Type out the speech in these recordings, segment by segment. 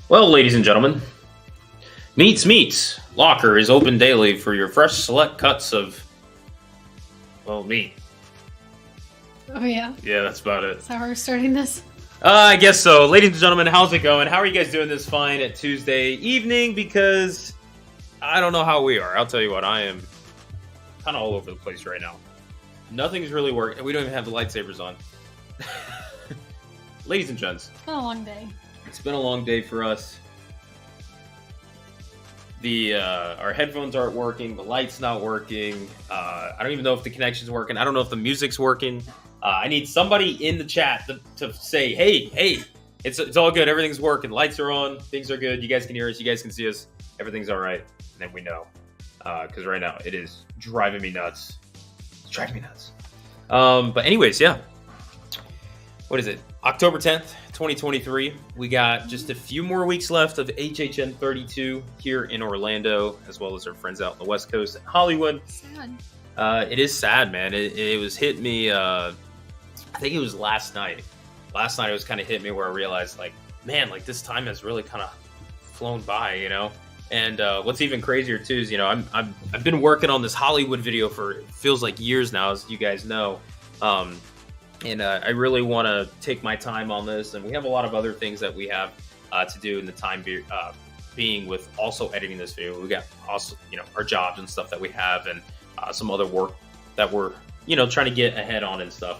Well, ladies and gentlemen, Meats Locker is open daily for your fresh select cuts of, well, meat. Oh, yeah. Yeah, that's about it. Is that how we're starting this? I guess so. Ladies and gentlemen, how's it going? How are you guys doing this fine at Tuesday evening? Because I don't know how we are. I'll tell you what, I am kind of all over the place right now. Nothing's really working. We don't even have the lightsabers on. Ladies and gents. It's been a long day. It's been a long day for us. Our headphones aren't working. The light's not working. I don't even know if the connection's working. I don't know if the music's working. I need somebody in the chat to say, hey, it's all good. Everything's working. Lights are on. Things are good. You guys can hear us. You guys can see us. Everything's all right. And then we know. Because right now it is driving me nuts. It's driving me nuts. But anyways, yeah. What is it? October 10th, 2023. We got just a few more weeks left of HHN 32 here in Orlando, as well as our friends out on the West Coast in Hollywood. Sad. It is sad, man. It was hit me, I think it was last night. Last night it was kind of hit me where I realized, like, man, like this time has really kind of flown by, you know? And what's even crazier too is, you know, I've been working on this Hollywood video for, it feels like years now, as you guys know. And I really want to take my time on this, and we have a lot of other things that we have to do in the time being with also editing this video. We got also, you know, our jobs and stuff that we have, and some other work that we're, you know, trying to get ahead on and stuff.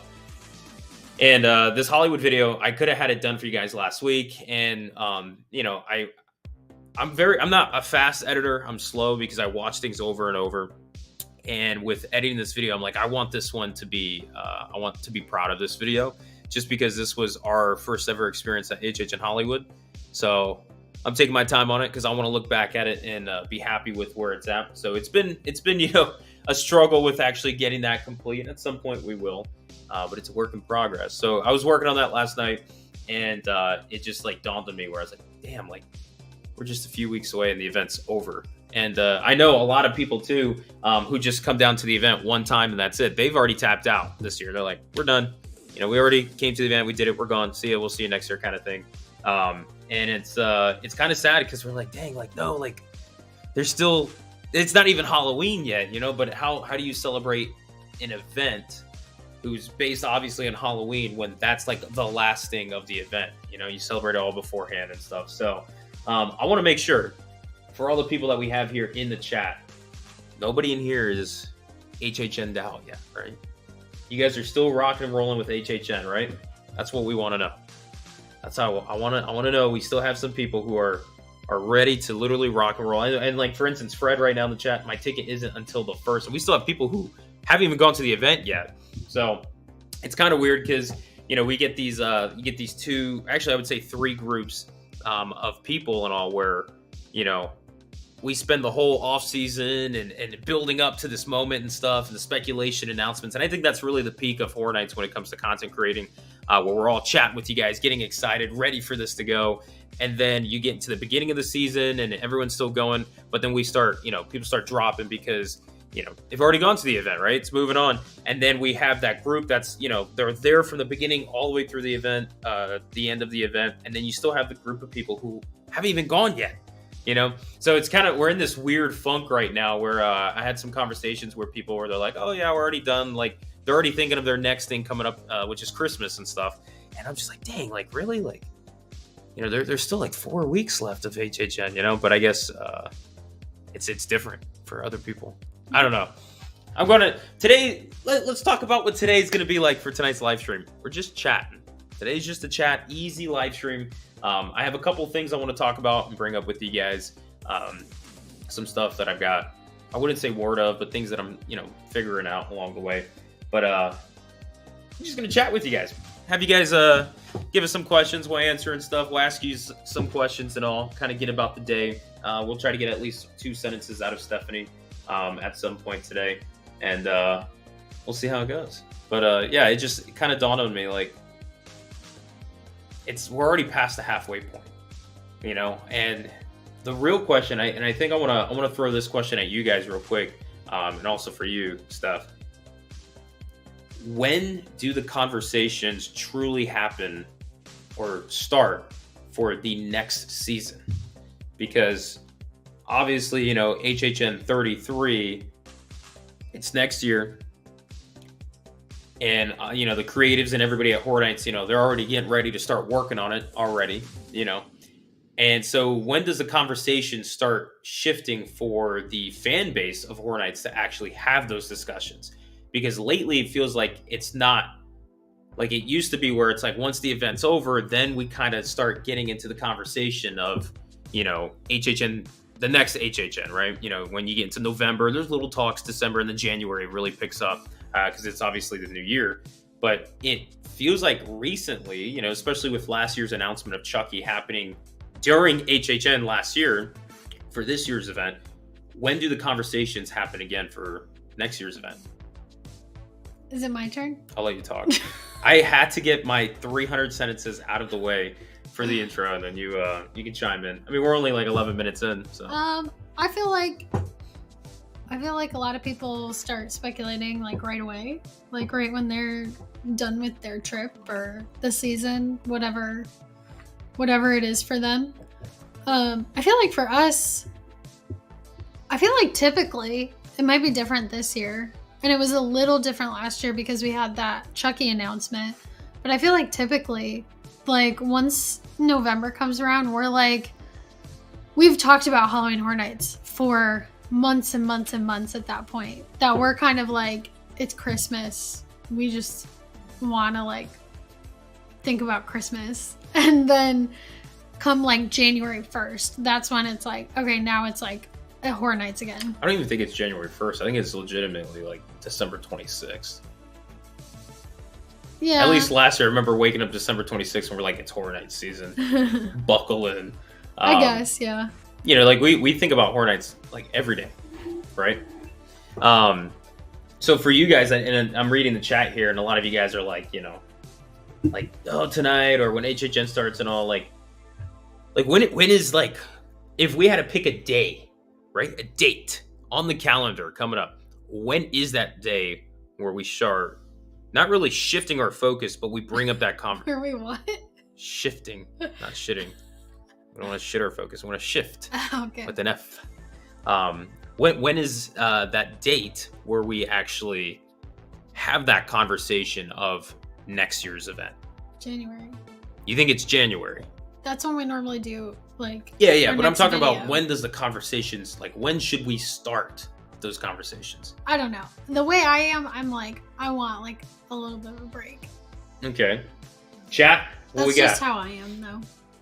And this Hollywood video, I could have had it done for you guys last week, and you know, I'm not a fast editor. I'm slow because I watch things over and over. And with editing this video, I'm like, I want this one to be, I want to be proud of this video, just because this was our first ever experience at HHN Hollywood. So I'm taking my time on it because I want to look back at it and be happy with where it's at. So it's been, you know, a struggle with actually getting that complete. At some point we will, but it's a work in progress. So I was working on that last night, and it just like dawned on me where I was like, damn, like we're just a few weeks away and the event's over. And I know a lot of people too who just come down to the event one time and that's it. They've already tapped out this year. They're like, we're done. You know, we already came to the event. We did it. We're gone. See you. We'll see you next year, kind of thing. And it's kind of sad because we're like, dang, like no, like there's still. It's not even Halloween yet, you know. But how do you celebrate an event who's based obviously on Halloween when that's like the last thing of the event? You know, you celebrate it all beforehand and stuff. So I want to make sure. For all the people that we have here in the chat, nobody in here is HHN'd out yet, right? You guys are still rocking and rolling with HHN, right? That's what we want to know. That's how I want to know. We still have some people who are ready to literally rock and roll. And like, for instance, Fred right now in the chat, my ticket isn't until the 1st. And we still have people who haven't even gone to the event yet. So it's kind of weird because, you know, we get these, you get these two, actually I would say 3 groups of people and all where, you know, we spend the whole off season and building up to this moment and stuff, and the speculation announcements. And I think that's really the peak of Horror Nights when it comes to content creating, where we're all chatting with you guys, getting excited, ready for this to go. And then you get into the beginning of the season and everyone's still going. But then we start, you know, people start dropping because, you know, they've already gone to the event, right? It's moving on. And then we have that group that's, you know, they're there from the beginning all the way through the event, the end of the event. And then you still have the group of people who haven't even gone yet. You know, so it's kind of, we're in this weird funk right now where I had some conversations where people were, they're like, oh yeah, we're already done. Like they're already thinking of their next thing coming up, which is Christmas and stuff. And I'm just like, dang, like really? Like, you know, there's still like 4 weeks left of HHN, you know, but I guess it's different for other people. I don't know. I'm going to, today, let's talk about what today's going to be like for tonight's live stream. We're just chatting. Today's just a chat, easy live stream. I have a couple things I want to talk about and bring up with you guys. Some stuff that I've got, I wouldn't say word of, but things that I'm, you know, figuring out along the way. But I'm just going to chat with you guys. Have you guys give us some questions. We'll answer and stuff. We'll ask you some questions and all, kind of get about the day. We'll try to get at least 2 sentences out of Stephanie at some point today. And we'll see how it goes. But yeah, it just kind of dawned on me, like, we're already past the halfway point, you know. And the real question, I think I want to throw this question at you guys real quick, and also for you, Steph. When do the conversations truly happen or start for the next season, because obviously, you know, HHN 33, it's next year. And, you know, the creatives and everybody at Horror Nights, you know, they're already getting ready to start working on it already, you know. And so when does the conversation start shifting for the fan base of Horror Nights to actually have those discussions? Because lately it feels like it's not like it used to be, where it's like once the event's over, then we kind of start getting into the conversation of, you know, HHN, the next HHN, right? You know, when you get into November, there's little talks. December and then January really picks up because it's obviously the new year. But it feels like recently, you know, especially with last year's announcement of Chucky happening during HHN last year for this year's event, when do the conversations happen again for next year's event? Is it my turn? I'll let you talk. I had to get my 300 sentences out of the way for the intro, and then you can chime in. I mean, we're only like 11 minutes in, so. I feel like a lot of people start speculating like right away, like right when they're done with their trip or the season, whatever it is for them. I feel like for us, I feel like typically it might be different this year. And it was a little different last year because we had that Chucky announcement. But I feel like typically, like once November comes around, we've talked about Halloween Horror Nights for months and months and months at that point. That we're kind of like, it's Christmas. We just want to like think about Christmas. And then come like January 1st, that's when it's like, okay, now it's like at Horror Nights again. I don't even think it's January 1st. I think it's legitimately like December 26th. Yeah. At least last year, I remember waking up December 26th and we're like, it's Horror Nights season. Buckle in. I guess, yeah. You know, like we think about Horror Nights like every day, right? So for you guys, and I'm reading the chat here, and a lot of you guys are like, you know, like, oh, tonight or when HHN starts and all, like when is like, if we had to pick a day, right? A date on the calendar coming up. When is that day where we start not really shifting our focus, but we bring up that conversation? Are we what? Shifting, not shitting. We don't want to shit our focus. We want to shift Okay. with an F. When is that date where we actually have that conversation of next year's event? January. You think it's January? That's when we normally do like. Yeah. But I'm talking video. about when does the conversations, like when should we start those conversations? I don't know. The way I am, I'm like, I want like a little bit of a break. Okay. Chat, what That's we got? just how I am, though.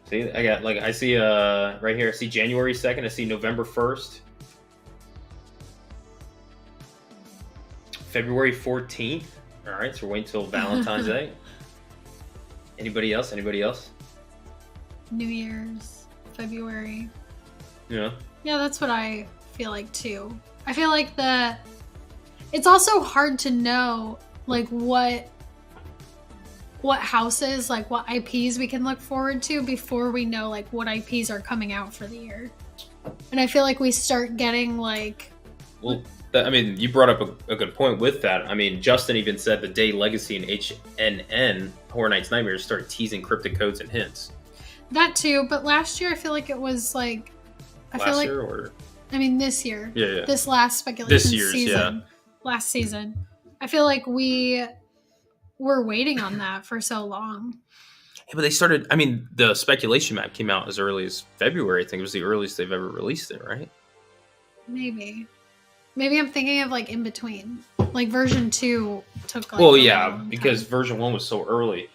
See, I got like, I see right here, I see January 2nd, I see November 1st. February 14th. All right, so we're waiting until Valentine's Day. Anybody else? New Year's, February. Yeah. Yeah, that's what I feel like too. I feel like it's also hard to know like what houses, like what IPs we can look forward to before we know like what IPs are coming out for the year. And I feel like we start getting like... Well, I mean, you brought up a good point with that. I mean, Justin even said the day Legacy and HNN, Horror Nights Nightmares, started teasing cryptic codes and hints. That too, but last year I feel like it was like... Last year or... I mean, this year. Yeah. This last speculation season. Yeah. Last season. I feel like we were waiting on that for so long. Yeah, but they started... I mean, the speculation map came out as early as February. I think it was the earliest they've ever released it, right? Maybe I'm thinking of like in between. Like version 2 took like... Well, yeah, because version 1 was so early.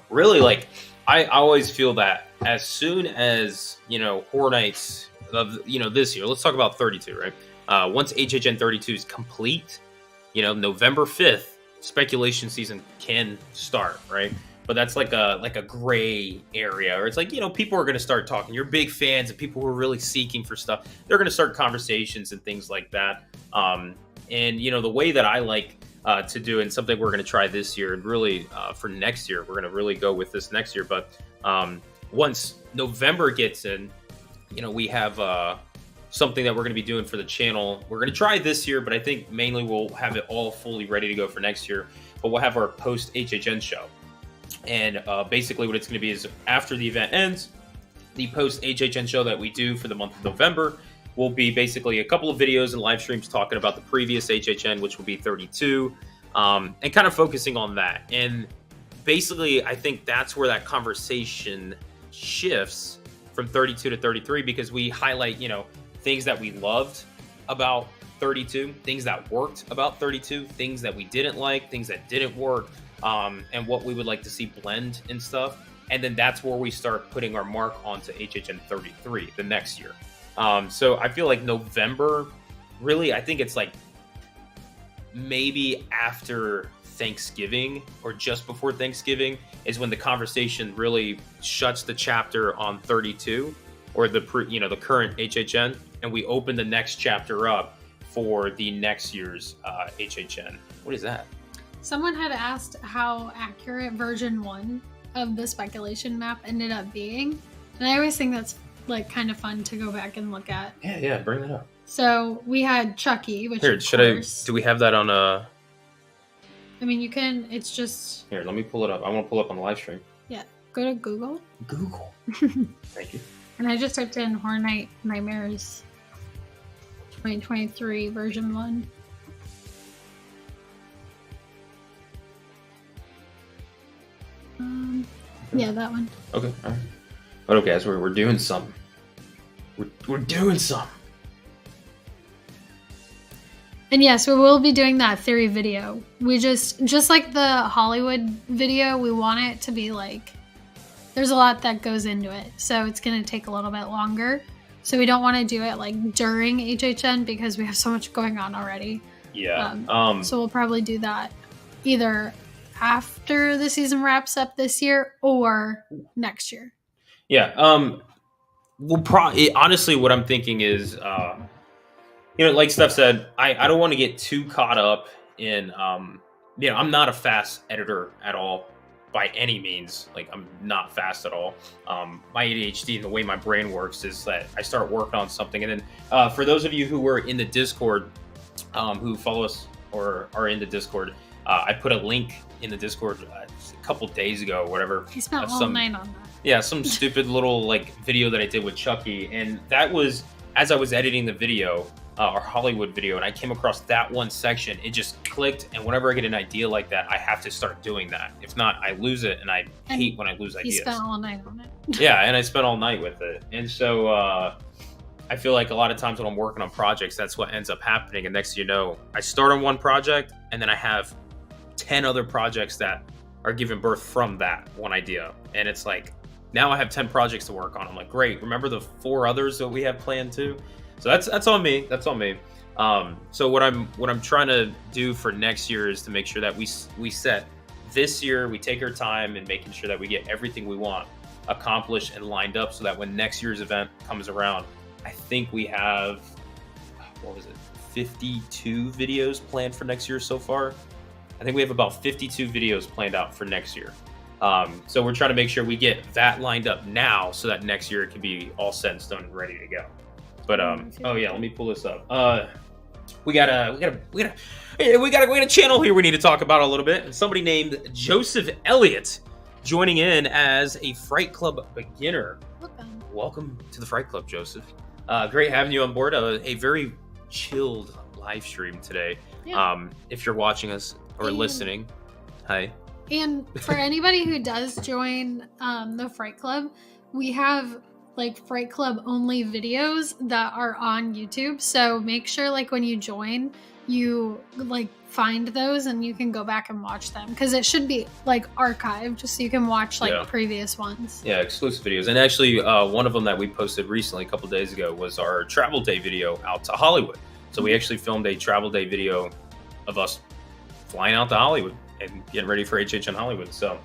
Really, like, I always feel that as soon as, you know, Horror Nights of, you know, this year, let's talk about 32, right? Once HHN 32 is complete, you know, November 5th, speculation season can start, right? But that's like a gray area, or it's like, you know, people are going to start talking. You're big fans and people who are really seeking for stuff. They're going to start conversations and things like that. And, you know, the way that I like to do, and something we're going to try this year, and really for next year, we're going to really go with this next year. But once November gets in, you know, we have something that we're going to be doing for the channel. We're going to try this year, but I think mainly we'll have it all fully ready to go for next year. But we'll have our post HHN show. And basically what it's going to be is after the event ends, the post HHN show that we do for the month of November will be basically a couple of videos and live streams talking about the previous HHN, which will be 32, and kind of focusing on that. And basically, I think that's where that conversation shifts from 32 to 33, because we highlight, things that we loved about 32, things that worked about 32, things that we didn't like, things that didn't work, and what we would like to see blend and stuff. And then that's where we start putting our mark onto HHN 33 the next year. So I feel like November, really, I think it's like maybe after Thanksgiving or just before Thanksgiving is when the conversation really shuts the chapter on 32 or the current HHN, and we open the next chapter up for the next year's HHN. What is that? Someone had asked how accurate version 1 of the speculation map ended up being, and I always think that's like kind of fun to go back and look at. Yeah, bring that up. So we had Chucky, which here, do we have that on I mean, you can, it's just... Here, let me pull it up. I want to pull up on the live stream. Yeah, go to Google. Thank you. And I just typed in Horror Night Nightmares 2023 version 1. Yeah, that one. Okay, all right. But okay, so we're doing something. We're doing something. And yes, we will be doing that theory video. We just like the Hollywood video, we want it to be like, there's a lot that goes into it. So it's going to take a little bit longer. So we don't want to do it like during HHN because we have so much going on already. Yeah. So we'll probably do that either after the season wraps up this year or next year. Yeah. We'll probably, honestly, what I'm thinking is, like Steph said, I don't want to get too caught up in, I'm not a fast editor at all by any means. Like, I'm not fast at all. My ADHD and the way my brain works is that I start working on something. And then for those of you who were in the Discord, who follow us or are in the Discord, I put a link in the Discord a couple days ago, whatever. He spent all night on that. Yeah, some stupid little video that I did with Chucky. And that was, as I was editing the video, our Hollywood video, and I came across that one section, it just clicked. And whenever I get an idea like that, I have to start doing that. If not, I lose it, and I hate when I lose ideas. You spent all night on it. Yeah, and I spent all night with it. And so I feel like a lot of times when I'm working on projects, that's what ends up happening. And next thing you know, I start on one project, and then I have 10 other projects that are giving birth from that one idea. And it's like, now I have 10 projects to work on. I'm like, great. Remember the 4 others that we have planned too? So that's on me. That's on me. So what I'm trying to do for next year is to make sure that we set this year, we take our time and making sure that we get everything we want accomplished and lined up so that when next year's event comes around, I think we have, 52 videos planned for next year so far. I think we have about 52 videos planned out for next year. So we're trying to make sure we get that lined up now so that next year it can be all set in stone and ready to go. But oh yeah, let me pull this up. We got a channel here we need to talk about a little bit. Somebody named Joseph Elliott joining in as a Fright Club beginner. Welcome to the Fright Club, Joseph. Great having you on board. A very chilled live stream today. Yeah. If you're watching us or listening, hi. And for anybody who does join the Fright Club, we have like Fright Club only videos that are on YouTube. So make sure like when you join, you like find those and you can go back and watch them because it should be like archived just so you can watch like previous ones. Yeah, exclusive videos. And actually one of them that we posted recently a couple days ago was our travel day video out to Hollywood. So we actually filmed a travel day video of us flying out to Hollywood and getting ready for HHN Hollywood. So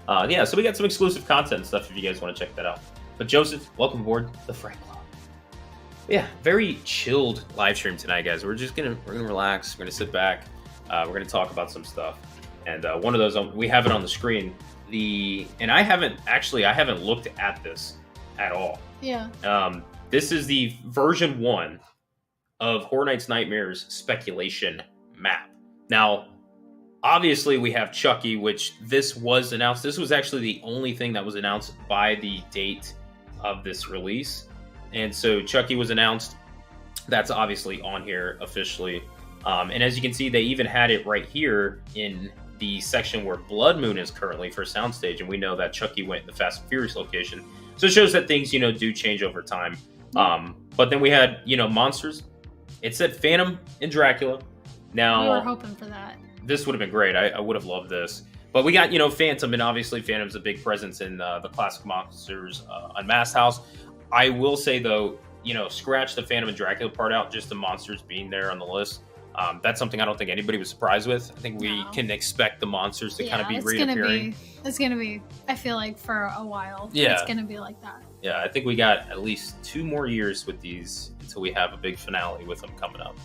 so we got some exclusive content and stuff if you guys want to check that out. But Joseph, welcome aboard the Fright Club. Yeah, very chilled live stream tonight, guys. We're gonna relax. We're gonna sit back. We're gonna talk about some stuff. And one of those we have it on the screen. And I haven't looked at this at all. Yeah. This is the version 1 of Horror Nights Nightmares speculation map. Now, Obviously, we have Chucky, which this was announced. This was actually the only thing that was announced by the date of this release. And so Chucky was announced. That's obviously on here officially. And as you can see, they even had it right here in the section where Blood Moon is currently for soundstage. And we know that Chucky went in the Fast and Furious location. So it shows that things, do change over time. But then we had, monsters. It said Phantom and Dracula. Now, we were hoping for that. This would have been great. I would have loved this. But we got, Phantom, and obviously Phantom's a big presence in the classic Monsters Unmasked house. I will say, though, scratch the Phantom and Dracula part out, just the monsters being there on the list. That's something I don't think anybody was surprised with. I think we can expect the monsters to kind of be reappearing. It's going to be, I feel like, for a while. Yeah. It's going to be like that. Yeah, I think we got at least 2 more years with these until we have a big finale with them coming up.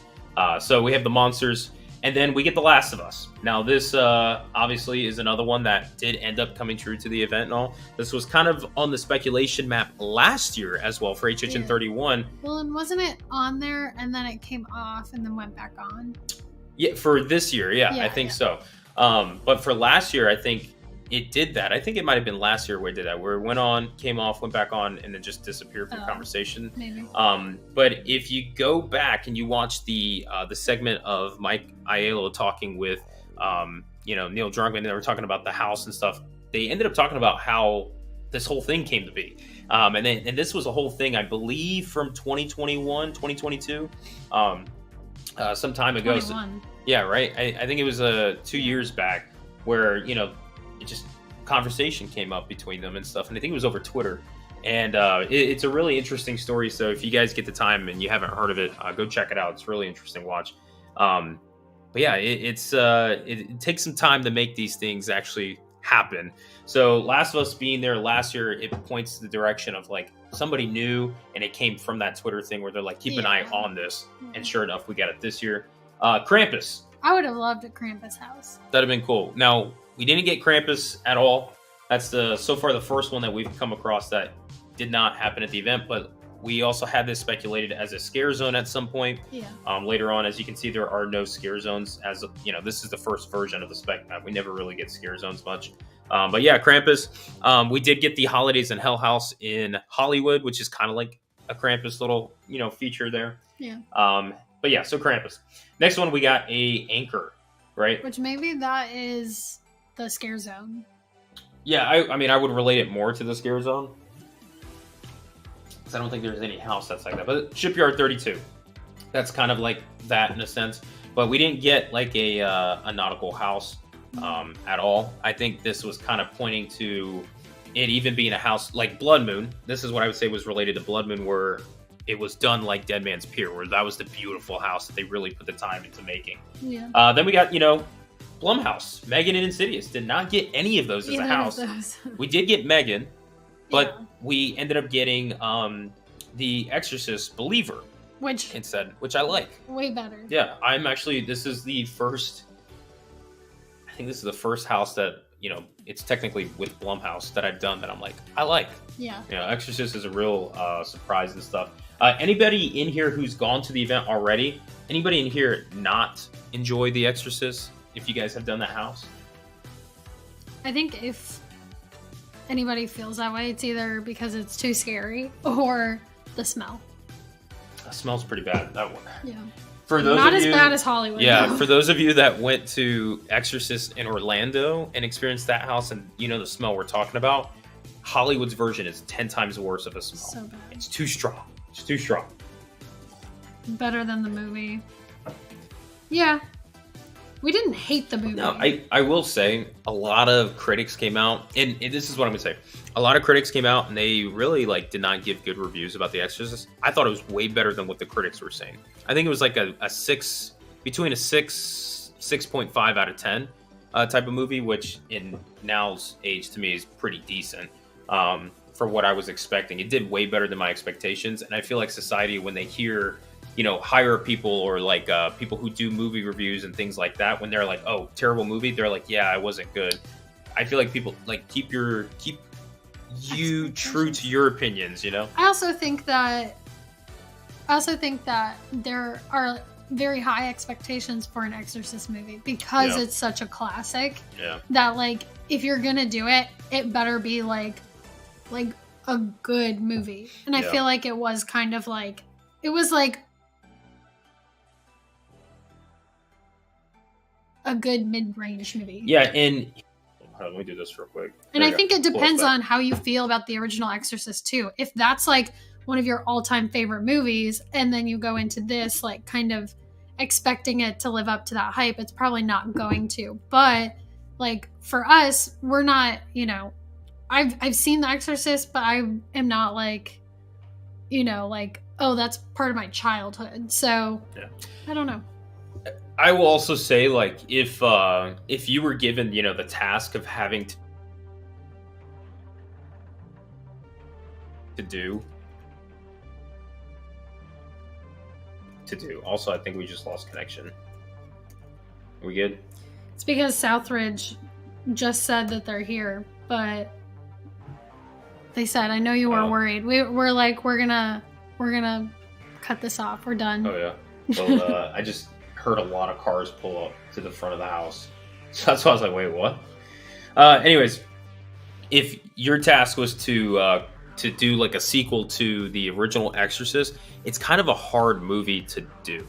So we have the monsters. And then we get The Last of Us. Now, this obviously is another one that did end up coming true to the event and all. This was kind of on the speculation map last year as well for HHN 31. Well, and wasn't it on there and then it came off and then went back on? Yeah, for this year, I think so. But for last year, I think it did that. I think it might have been last year where it did that, where it went on, came off, went back on, and then just disappeared from conversation. Maybe. But if you go back and you watch the segment of Mike Aiello talking with, Neil Druckmann, they were talking about the house and stuff. They ended up talking about how this whole thing came to be. And this was a whole thing, I believe, from 2021, 2022, some time ago. So, yeah, right. I think it was 2 years back where, it just conversation came up between them and stuff, and I think it was over Twitter. And it's a really interesting story. So if you guys get the time and you haven't heard of it, go check it out. It's a really interesting watch. But yeah, it takes some time to make these things actually happen. So Last of Us being there last year, it points to the direction of like somebody new, and it came from that Twitter thing where they're like, keep an eye on this. And sure enough, we got it this year. Krampus. I would have loved a Krampus house. That'd have been cool. Now, we didn't get Krampus at all. That's so far the first one that we've come across that did not happen at the event, but we also had this speculated as a scare zone at some point. Yeah. Later on, as you can see, there are no scare zones. As this is the first version of the spec map. We never really get scare zones much. But yeah, Krampus. We did get the Holidays in Hell House in Hollywood, which is kind of like a Krampus little feature there. Yeah. But yeah, so Krampus. Next one, we got a Anchor, right? Which maybe that is the scare zone. Yeah, I mean, I would relate it more to the scare zone. Because I don't think there's any house that's like that. But Shipyard 32. That's kind of like that in a sense. But we didn't get like a nautical house at all. I think this was kind of pointing to it even being a house like Blood Moon. This is what I would say was related to Blood Moon, where it was done like Dead Man's Pier, where that was the beautiful house that they really put the time into making. Yeah. Then we got, Blumhouse. Megan and Insidious did not get any of those as a house. We did get Megan, but we ended up getting The Exorcist Believer instead, which I like. Way better. Yeah, this is the first house that, it's technically with Blumhouse that I've done that I'm like, I like. Yeah. Exorcist is a real surprise and stuff. Anybody in here who's gone to the event already, anybody in here not enjoy The Exorcist? If you guys have done that house? I think if anybody feels that way, it's either because it's too scary or the smell. The smell's pretty bad. That one. Yeah. For those not of as you, bad as Hollywood. Yeah, though. for those of you that went to Exorcist in Orlando and experienced that house and the smell we're talking about, Hollywood's version is 10 times worse of a smell. So bad. It's too strong. It's too strong. Better than the movie. Yeah. We didn't hate the movie. No, I will say a lot of critics came out, and this is what I'm gonna say. A lot of critics came out, and they really did not give good reviews about The Exorcist. I thought it was way better than what the critics were saying. I think it was like a 6, between a 6.5 out of 10 type of movie, which in now's age to me is pretty decent for what I was expecting. It did way better than my expectations, and I feel like society, when they hear hire people or people who do movie reviews and things like that, when they're like, oh, terrible movie, they're like, yeah, it wasn't good. I feel like people keep you true to your opinions, I also think that there are very high expectations for an Exorcist movie because it's such a classic. Yeah. That like if you're gonna do it, it better be like a good movie. And I feel like it was kind of like it was like a good mid-range movie. Yeah, and let me do this real quick. And I think it depends on how you feel about the original Exorcist too. If that's like one of your all-time favorite movies, and then you go into this like kind of expecting it to live up to that hype, it's probably not going to. But like for us, we're not, you know, I've seen The Exorcist, but I am not like, you know, like, oh, that's part of my childhood. So I don't know. I will also say, like, if you were given, you know, the task of having to do. Also, I think we just lost connection. Are we good? It's because Southridge just said that they're here, but they said, I know you were worried. We're like, we're gonna cut this off. We're done. Oh yeah. Well, I just heard a lot of cars pull up to the front of the house. So that's why I was like, wait, what? Anyways, if your task was to do like a sequel to the original Exorcist, it's kind of a hard movie to do.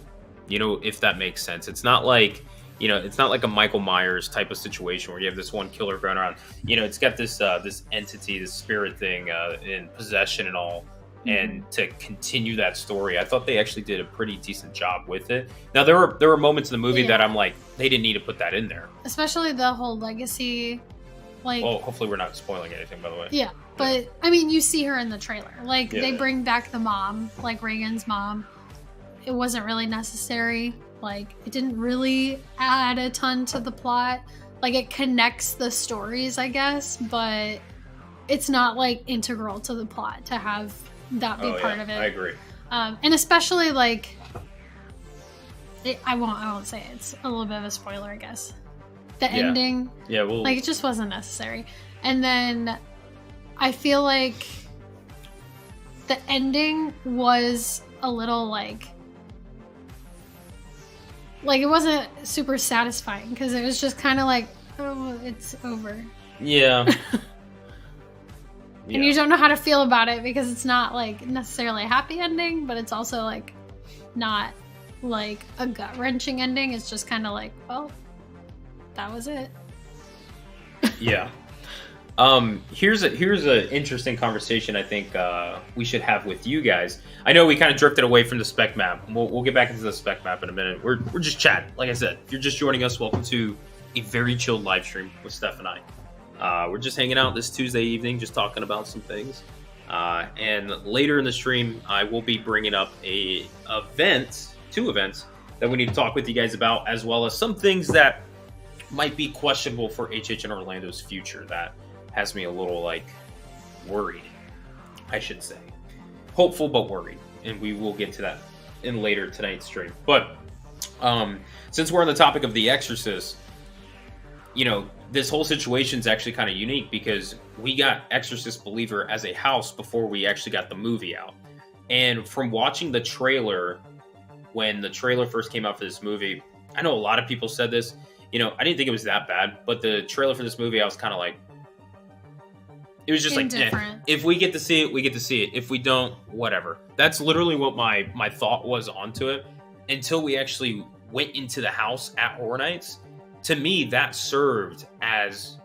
You know, if that makes sense. It's not like, you know, it's not like a Michael Myers type of situation where you have this one killer going around. You know, it's got this this entity, this spirit thing in possession and all. And to continue that story, I thought they actually did a pretty decent job with it. Now there were moments in the movie that I'm like, they didn't need to put that in there. Especially the whole legacy, like. Well, hopefully we're not spoiling anything, by the way. Yeah, but I mean, you see her in the trailer. Like they bring back the mom, like Reagan's mom. It wasn't really necessary. Like it didn't really add a ton to the plot. Like it connects the stories, I guess, but it's not like integral to the plot to have that be part of it. I agree. And especially like I won't say it. It's a little bit of a spoiler, I guess. The ending. Yeah, well, like it just wasn't necessary. And then I feel like the ending was a little like it wasn't super satisfying because it was just kind of like, oh, it's over. Yeah. And you don't know how to feel about it because it's not like necessarily a happy ending, but it's also like not like a gut-wrenching ending. It's just kind of like, well, that was it. Yeah. Here's an interesting conversation I think we should have with you guys. I know we kind of drifted away from the spec map. We'll get back into the spec map in a minute. We're just chatting. Like I said, if you're just joining us, welcome to a very chilled live stream with Steph and I. We're just hanging out this Tuesday evening, just talking about some things. And later in the stream, I will be bringing up two events that we need to talk with you guys about, as well as some things that might be questionable for HHN Orlando's future. That has me a little like worried, I should say. Hopeful but worried, and we will get to that in later tonight's stream. But since we're on the topic of The Exorcist, you know, this whole situation is actually kind of unique because we got Exorcist Believer as a house before we actually got the movie out. And from watching the trailer, when the trailer first came out for this movie, I know a lot of people said this, you know, I didn't think it was that bad, but the trailer for this movie, I was kind of like, it was just like, if we get to see it, we get to see it. If we don't, whatever. That's literally what my thought was onto it until we actually went into the house at Horror Nights. To me, that served as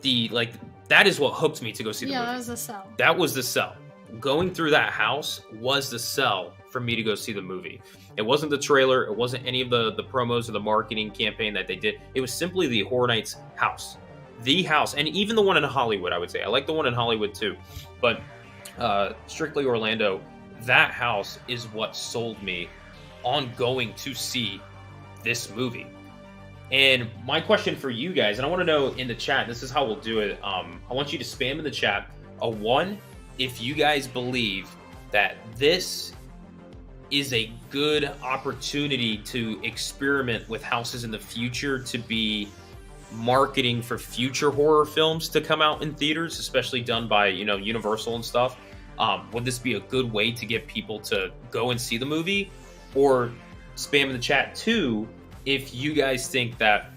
that is what hooked me to go see the movie. Yeah, that was the sell. That was the sell. Going through that house was the sell for me to go see the movie. It wasn't the trailer. It wasn't any of the promos or the marketing campaign that they did. It was simply the Horror Nights house. The house. And even the one in Hollywood, I would say. I like the one in Hollywood too. But strictly Orlando, that house is what sold me on going to see this movie. And my question for you guys, and I want to know in the chat, this is how we'll do it. I want you to spam in the chat a 1 if you guys believe that this is a good opportunity to experiment with houses in the future to be marketing for future horror films to come out in theaters, especially done by, you know, Universal and stuff. Would this be a good way to get people to go and see the movie? Or spam in the chat too if you guys think that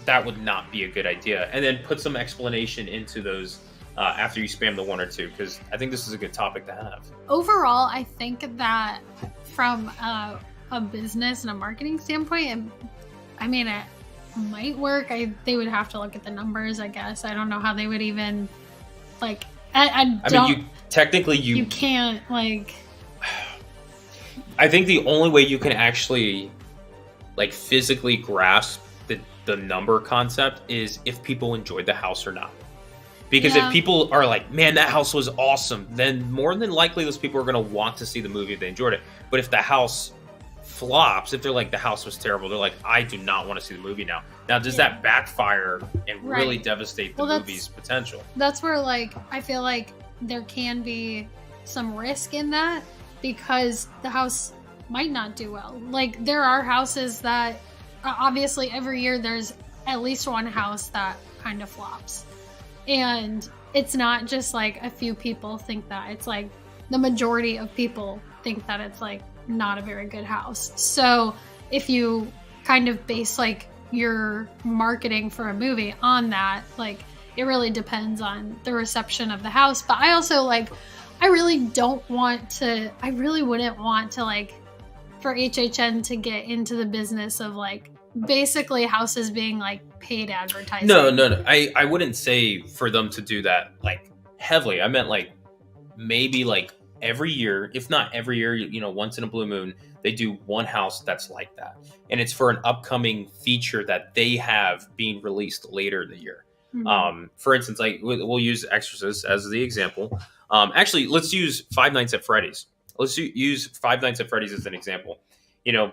that would not be a good idea, and then put some explanation into those after you spam the one or two, because I think this is a good topic to have. Overall, I think that from a business and a marketing standpoint, I mean, it might work. They would have to look at the numbers, I guess. I don't know how they would even, like, I mean, you can't, like... I think the only way you can actually, like, physically grasp the number concept is if people enjoyed the house or not. Because if people are like, man, that house was awesome, then more than likely those people are going to want to see the movie if they enjoyed it. But if the house flops, if they're like, the house was terrible, they're like, I do not want to see the movie now. Now, does that backfire and really devastate the movie's potential? That's where, like, I feel like there can be some risk in that, because the house might not do well. Like, there are houses that, obviously, every year there's at least one house that kind of flops. And it's not just like a few people think that. It's like the majority of people think that it's like not a very good house. So if you kind of base like your marketing for a movie on that, like, it really depends on the reception of the house. But I also, like, I really wouldn't want to, like, for HHN to get into the business of, like, basically houses being, like, paid advertising. No. I wouldn't say for them to do that, like, heavily. I meant, like, maybe, like, every year, if not every year, you know, once in a blue moon, they do one house that's like that. And it's for an upcoming feature that they have being released later in the year. Mm-hmm. For instance, like, we'll use Exorcist as the example. Actually, let's use Five Nights at Freddy's. Let's use Five Nights at Freddy's as an example. You know,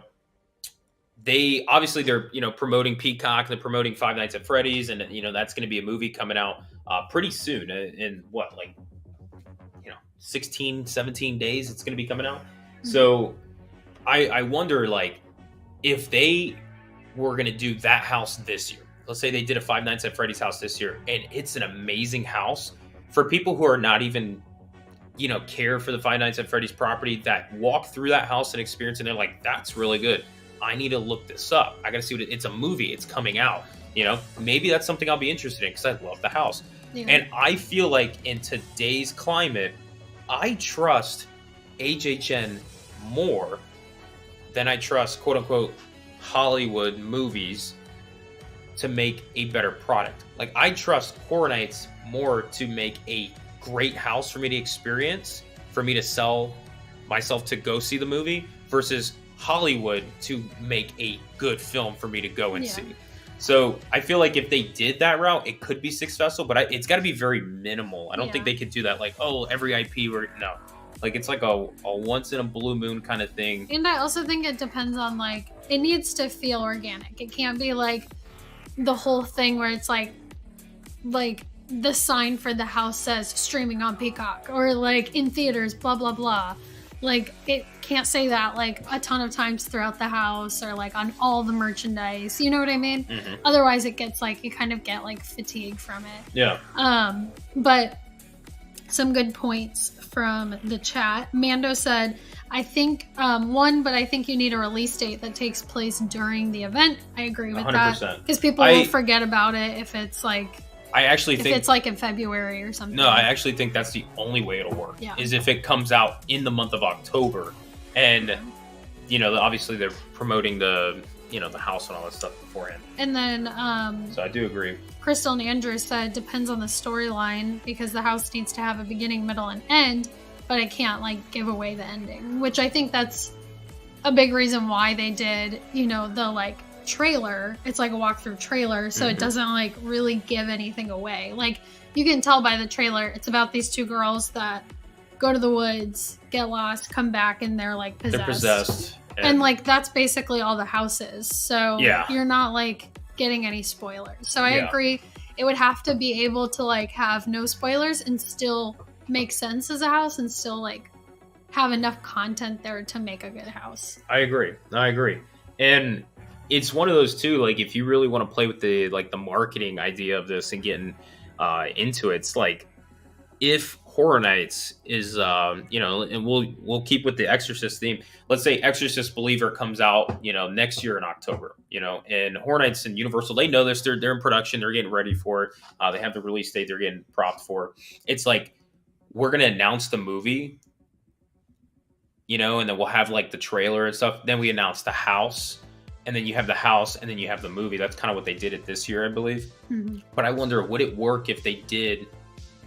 they're, you know, promoting Peacock, they're promoting Five Nights at Freddy's, and, you know, that's going to be a movie coming out pretty soon in what, like, you know, 16, 17 days it's going to be coming out. Mm-hmm. So I wonder, like, if they were going to do that house this year, let's say they did a Five Nights at Freddy's house this year, and it's an amazing house for people who are not even, you know, care for the Five Nights at Freddy's property, that walk through that house and experience, and they're like, that's really good. I need to look this up. I got to see what it's a movie. It's coming out. You know, maybe that's something I'll be interested in because I love the house. Yeah. And I feel like in today's climate, I trust HHN more than I trust, quote unquote, Hollywood movies to make a better product. Like, I trust Horror Nights more to make a great house for me to experience, for me to sell myself to go see the movie, versus Hollywood to make a good film for me to go and see. So I feel like if they did that route, it could be successful, but it's got to be very minimal. I don't think they could do that. Like, oh, every IP, no. Like, it's like a once in a blue moon kind of thing. And I also think it depends on, like, it needs to feel organic. It can't be like the whole thing where it's like the sign for the house says streaming on Peacock, or like in theaters, blah, blah, blah. Like, it can't say that like a ton of times throughout the house, or like on all the merchandise. You know what I mean? Mm-hmm. Otherwise, it gets like, you kind of get like fatigue from it. Yeah. But some good points from the chat. Mando said, I think but I think you need a release date that takes place during the event. I agree with 100%. That, because people will forget about it if it's like, if it's like in February or something. No, I actually think that's the only way it'll work. Yeah. Is if it comes out in the month of October, and you know, obviously they're promoting the, you know, the house and all that stuff beforehand. And then so I do agree. Crystal and Andrew said depends on the storyline, because the house needs to have a beginning, middle, and end, but I can't like give away the ending, which I think that's a big reason why they did, you know, the like trailer. It's like a walkthrough trailer, so it doesn't like really give anything away. Like, you can tell by the trailer it's about these two girls that go to the woods, get lost, come back, and they're like possessed. They're possessed. And like, that's basically all the house is. So you're not like getting any spoilers. So I agree, it would have to be able to like have no spoilers and still make sense as a house, and still like have enough content there to make a good house. I agree. And it's one of those too, like, if you really want to play with the, like, the marketing idea of this and getting into it, it's like, if Horror Nights is, and we'll keep with the Exorcist theme. Let's say Exorcist Believer comes out, next year in October, and Horror Nights and Universal, they know this. They're in production. They're getting ready for it. They have the release date. They're getting propped for. It's like we're gonna announce the movie, and then we'll have like the trailer and stuff. Then we announce the house, and then you have the house, and then you have the movie. That's kind of what they did it this year, I believe. Mm-hmm. But I wonder, would it work if they did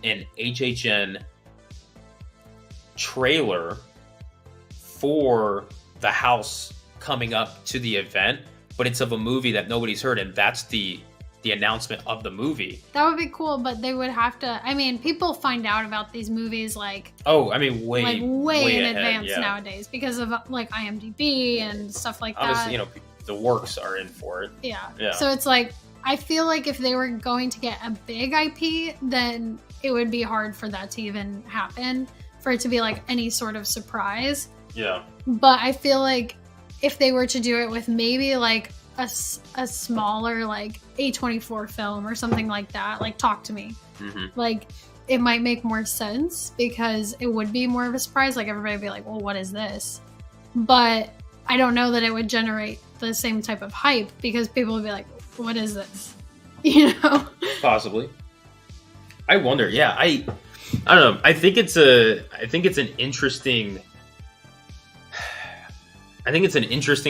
an HHN trailer for the house coming up to the event, but it's of a movie that nobody's heard, and that's the announcement of the movie? That would be cool, but they would have to. I mean, people find out about these movies way in advance nowadays because of like IMDb and stuff like that. Obviously, the works are in for it. Yeah. So it's like, I feel like if they were going to get a big IP, then it would be hard for that to even happen, for it to be like any sort of surprise. Yeah. But I feel like if they were to do it with maybe like a smaller like A24 film or something like that, like Talk to Me, like it might make more sense because it would be more of a surprise. Like everybody would be like, well, what is this? But I don't know that it would generate the same type of hype because people would be like, what is this? Possibly. I wonder. Yeah, I don't know. I think it's an interesting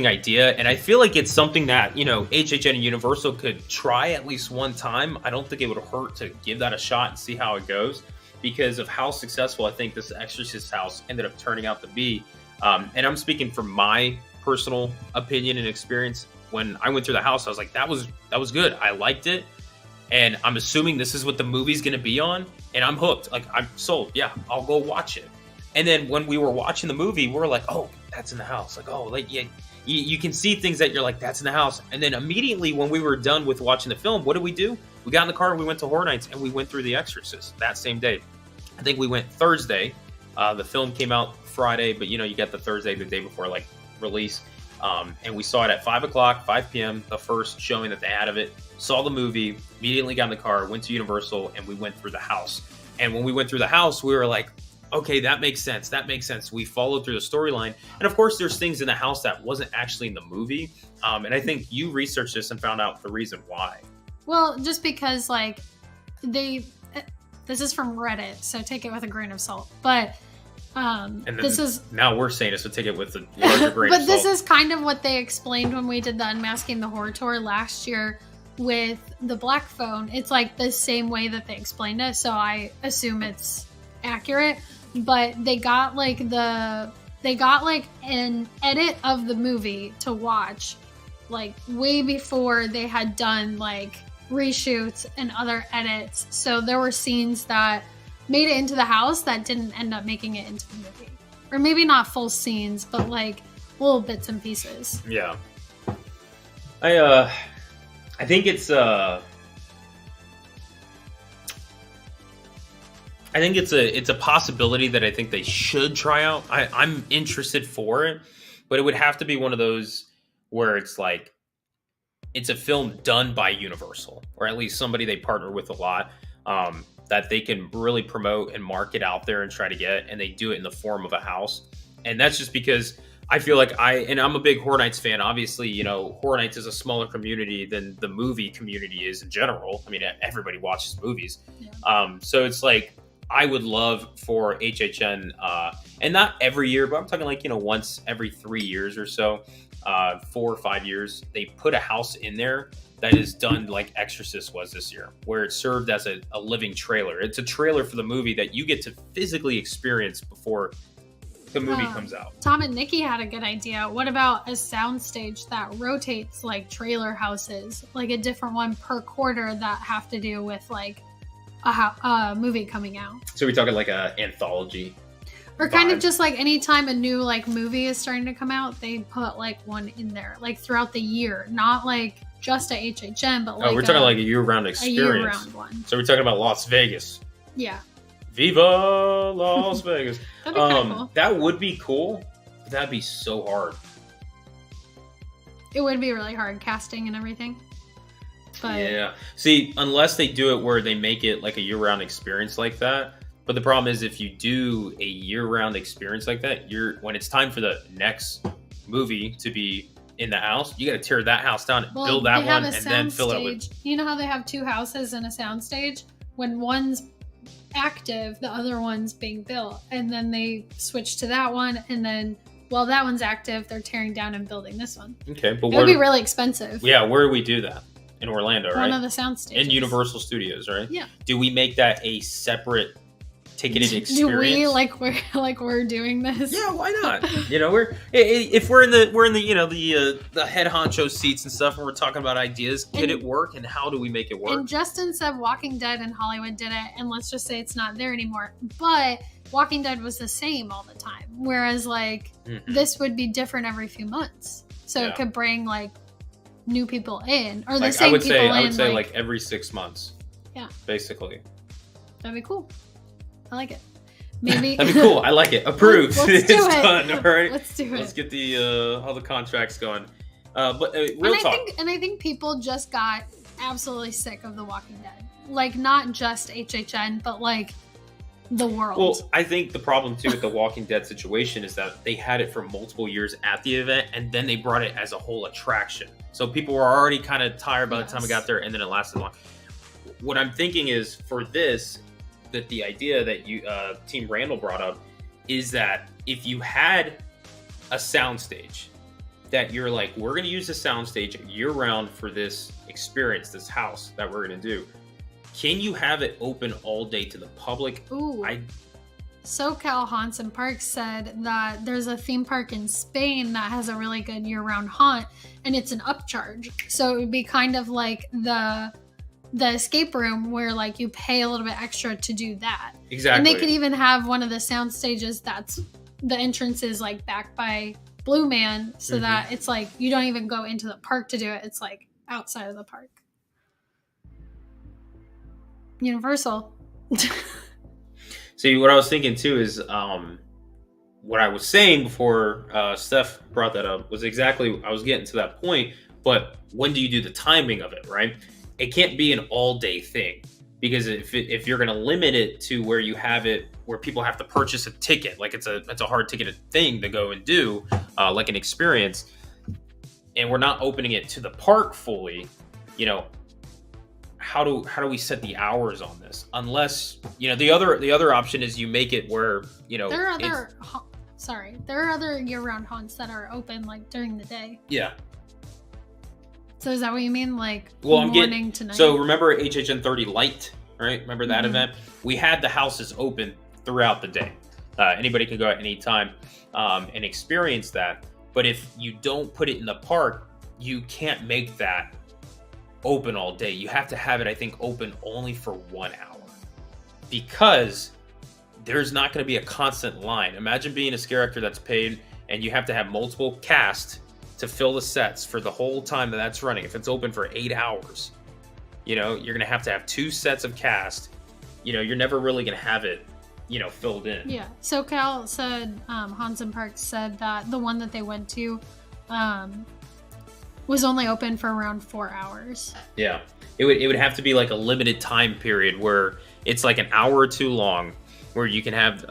idea, and I feel like it's something that HHN and Universal could try at least one time. I don't think it would hurt to give that a shot and see how it goes, because of how successful I think this Exorcist house ended up turning out to be. And I'm speaking from my personal opinion and experience. When I went through the house, I was like, that was good. I liked it. And I'm assuming this is what the movie's going to be on. And I'm hooked. Like, I'm sold. Yeah, I'll go watch it. And then when we were watching the movie, we were like, oh, that's in the house. Like, oh, like, yeah, you can see things that you're like, that's in the house. And then immediately when we were done with watching the film, what did we do? We got in the car, we went to Horror Nights, and we went through The Exorcist that same day. I think we went Thursday. The film came out Friday, but you got the Thursday, the day before, like, release. And we saw it at 5 p.m., the first showing that they had of it. Saw the movie, immediately got in the car, went to Universal, and we went through the house. And when we went through the house, we were like, okay, that makes sense. That makes sense. We followed through the storyline. And of course, there's things in the house that wasn't actually in the movie. And I think you researched this and found out the reason why. Well, just because, like, this is from Reddit, so take it with a grain of salt. But now we're saying it, so take it with a larger grain of salt. But this is kind of what they explained when we did the Unmasking the Horror Tour last year with the Black Phone. It's like the same way that they explained it, so I assume it's accurate. But they got like an edit of the movie to watch, like way before they had done like reshoots and other edits. So there were scenes that made it into the house that didn't end up making it into the movie, or maybe not full scenes, but like little bits and pieces. Yeah, I think it's a possibility that I think they should try out. I'm interested for it, but it would have to be one of those where it's like it's a film done by Universal, or at least somebody they partner with a lot, that they can really promote and market out there and try to get, and they do it in the form of a house. And that's just because I feel like I'm a big Horror Nights fan. Obviously, Horror Nights is a smaller community than the movie community is in general. I mean, everybody watches movies. Yeah. So it's like, I would love for HHN, and not every year, but I'm talking like, once every 3 years or so, 4 or 5 years, they put a house in there that is done like Exorcist was this year, where it served as a living trailer. It's a trailer for the movie that you get to physically experience before the movie comes out. Tom and Nikki had a good idea. What about a soundstage that rotates like trailer houses, like a different one per quarter that have to do with like a movie coming out? So we're talking like a anthology, or kind of just like anytime a new like movie is starting to come out, they put like one in there like throughout the year, not like just at HHN, but like we're talking like a year-round experience. A year-round one. So we're talking about Las Vegas. Yeah. Viva Las Vegas. That'd be kind of cool. That would be cool, but that'd be so hard. It would be really hard casting and everything. But yeah. See, unless they do it where they make it like a year-round experience like that, But the problem is, if you do a year-round experience like that, when it's time for the next movie to be in the house, you got to tear that house down and build that one, and then fill it with. You know how they have two houses in a soundstage? When one's active, the other one's being built, and then they switch to that one, and then while that one's active, they're tearing down and building this one. Okay, but it would be really expensive. Yeah, where do we do that? In Orlando, right? One of the sound stages. In Universal Studios, right? Yeah. Do we make that a separate ticketed experience? Do we like we're doing this? Yeah, why not? You know, if we're in the the head honcho seats and stuff, and we're talking about ideas, could it work, and how do we make it work? And Justin said Walking Dead in Hollywood did it, and let's just say it's not there anymore. But Walking Dead was the same all the time, whereas this would be different every few months, so it could bring new people in, or the same people in. I would say every 6 months. Yeah. Basically. That'd be cool. I like it. Maybe that'd be cool. I like it. Approved. Let's do it. Done. All right. Let's do it. Let's get the all the contracts going. But real talk. I think people just got absolutely sick of The Walking Dead. Not just HHN, but the world. Well, I think the problem too with the Walking Dead situation is that they had it for multiple years at the event, and then they brought it as a whole attraction. So people were already kind of tired by the time we got there, and then it lasted long. What I'm thinking is, for this, that the idea that Team Randall brought up is that if you had a soundstage that you're we're going to use the soundstage year round for this experience, this house that we're going to do. Can you have it open all day to the public? Ooh. SoCal Haunts and Parks said that there's a theme park in Spain that has a really good year-round haunt, and it's an upcharge. So it would be kind of like the escape room where you pay a little bit extra to do that. Exactly. And they could even have one of the sound stages that's the entrance is back by Blue Man, so that it's you don't even go into the park to do it. It's outside of the park. Universal. See, what I was thinking too is what I was saying before Steph brought that up was exactly, I was getting to that point, but when do you do the timing of it, right? It can't be an all-day thing, because if you're going to limit it to where you have it, where people have to purchase a ticket, it's a hard ticketed thing to go and do, an experience, and we're not opening it to the park fully, how do we set the hours on this? Unless, the other option is you make it where, there are other year-round haunts that are open during the day. Yeah. So is that what you mean? Morning to night? So remember HHN 30 Light, right? Remember that event? We had the houses open throughout the day. Anybody could go at any time and experience that. But if you don't put it in the park, you can't make that open all day. You have to have it, I think, open only for 1 hour, because there's not going to be a constant line. Imagine being a scare actor that's paid, and you have to have multiple cast to fill the sets for the whole time that's running. If it's open for 8 hours, you're going to have 2 sets of cast. You're never really going to have it, filled in. Yeah. SoCal said, Haunts and Parks said that the one that they went to was only open for around 4 hours. Yeah. It would have to be a limited time period where it's an hour or two long, where you can have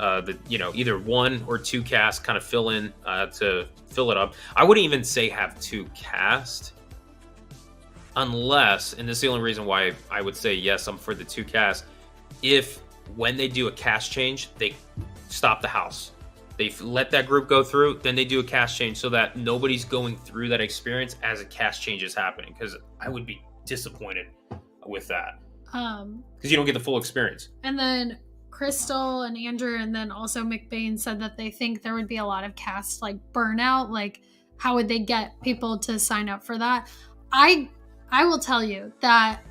either 1 or 2 casts kind of fill in to fill it up. I wouldn't even say have 2 cast, unless, and this is the only reason why I would say yes, I'm for the 2 cast, if when they do a cast change, they stop the house. They let that group go through, then they do a cast change, so that nobody's going through that experience as a cast change is happening, because I would be disappointed with that. Because you don't get the full experience. And then Crystal and Andrew, and then also McBain, said that they think there would be a lot of cast burnout. How would they get people to sign up for that? I will tell you that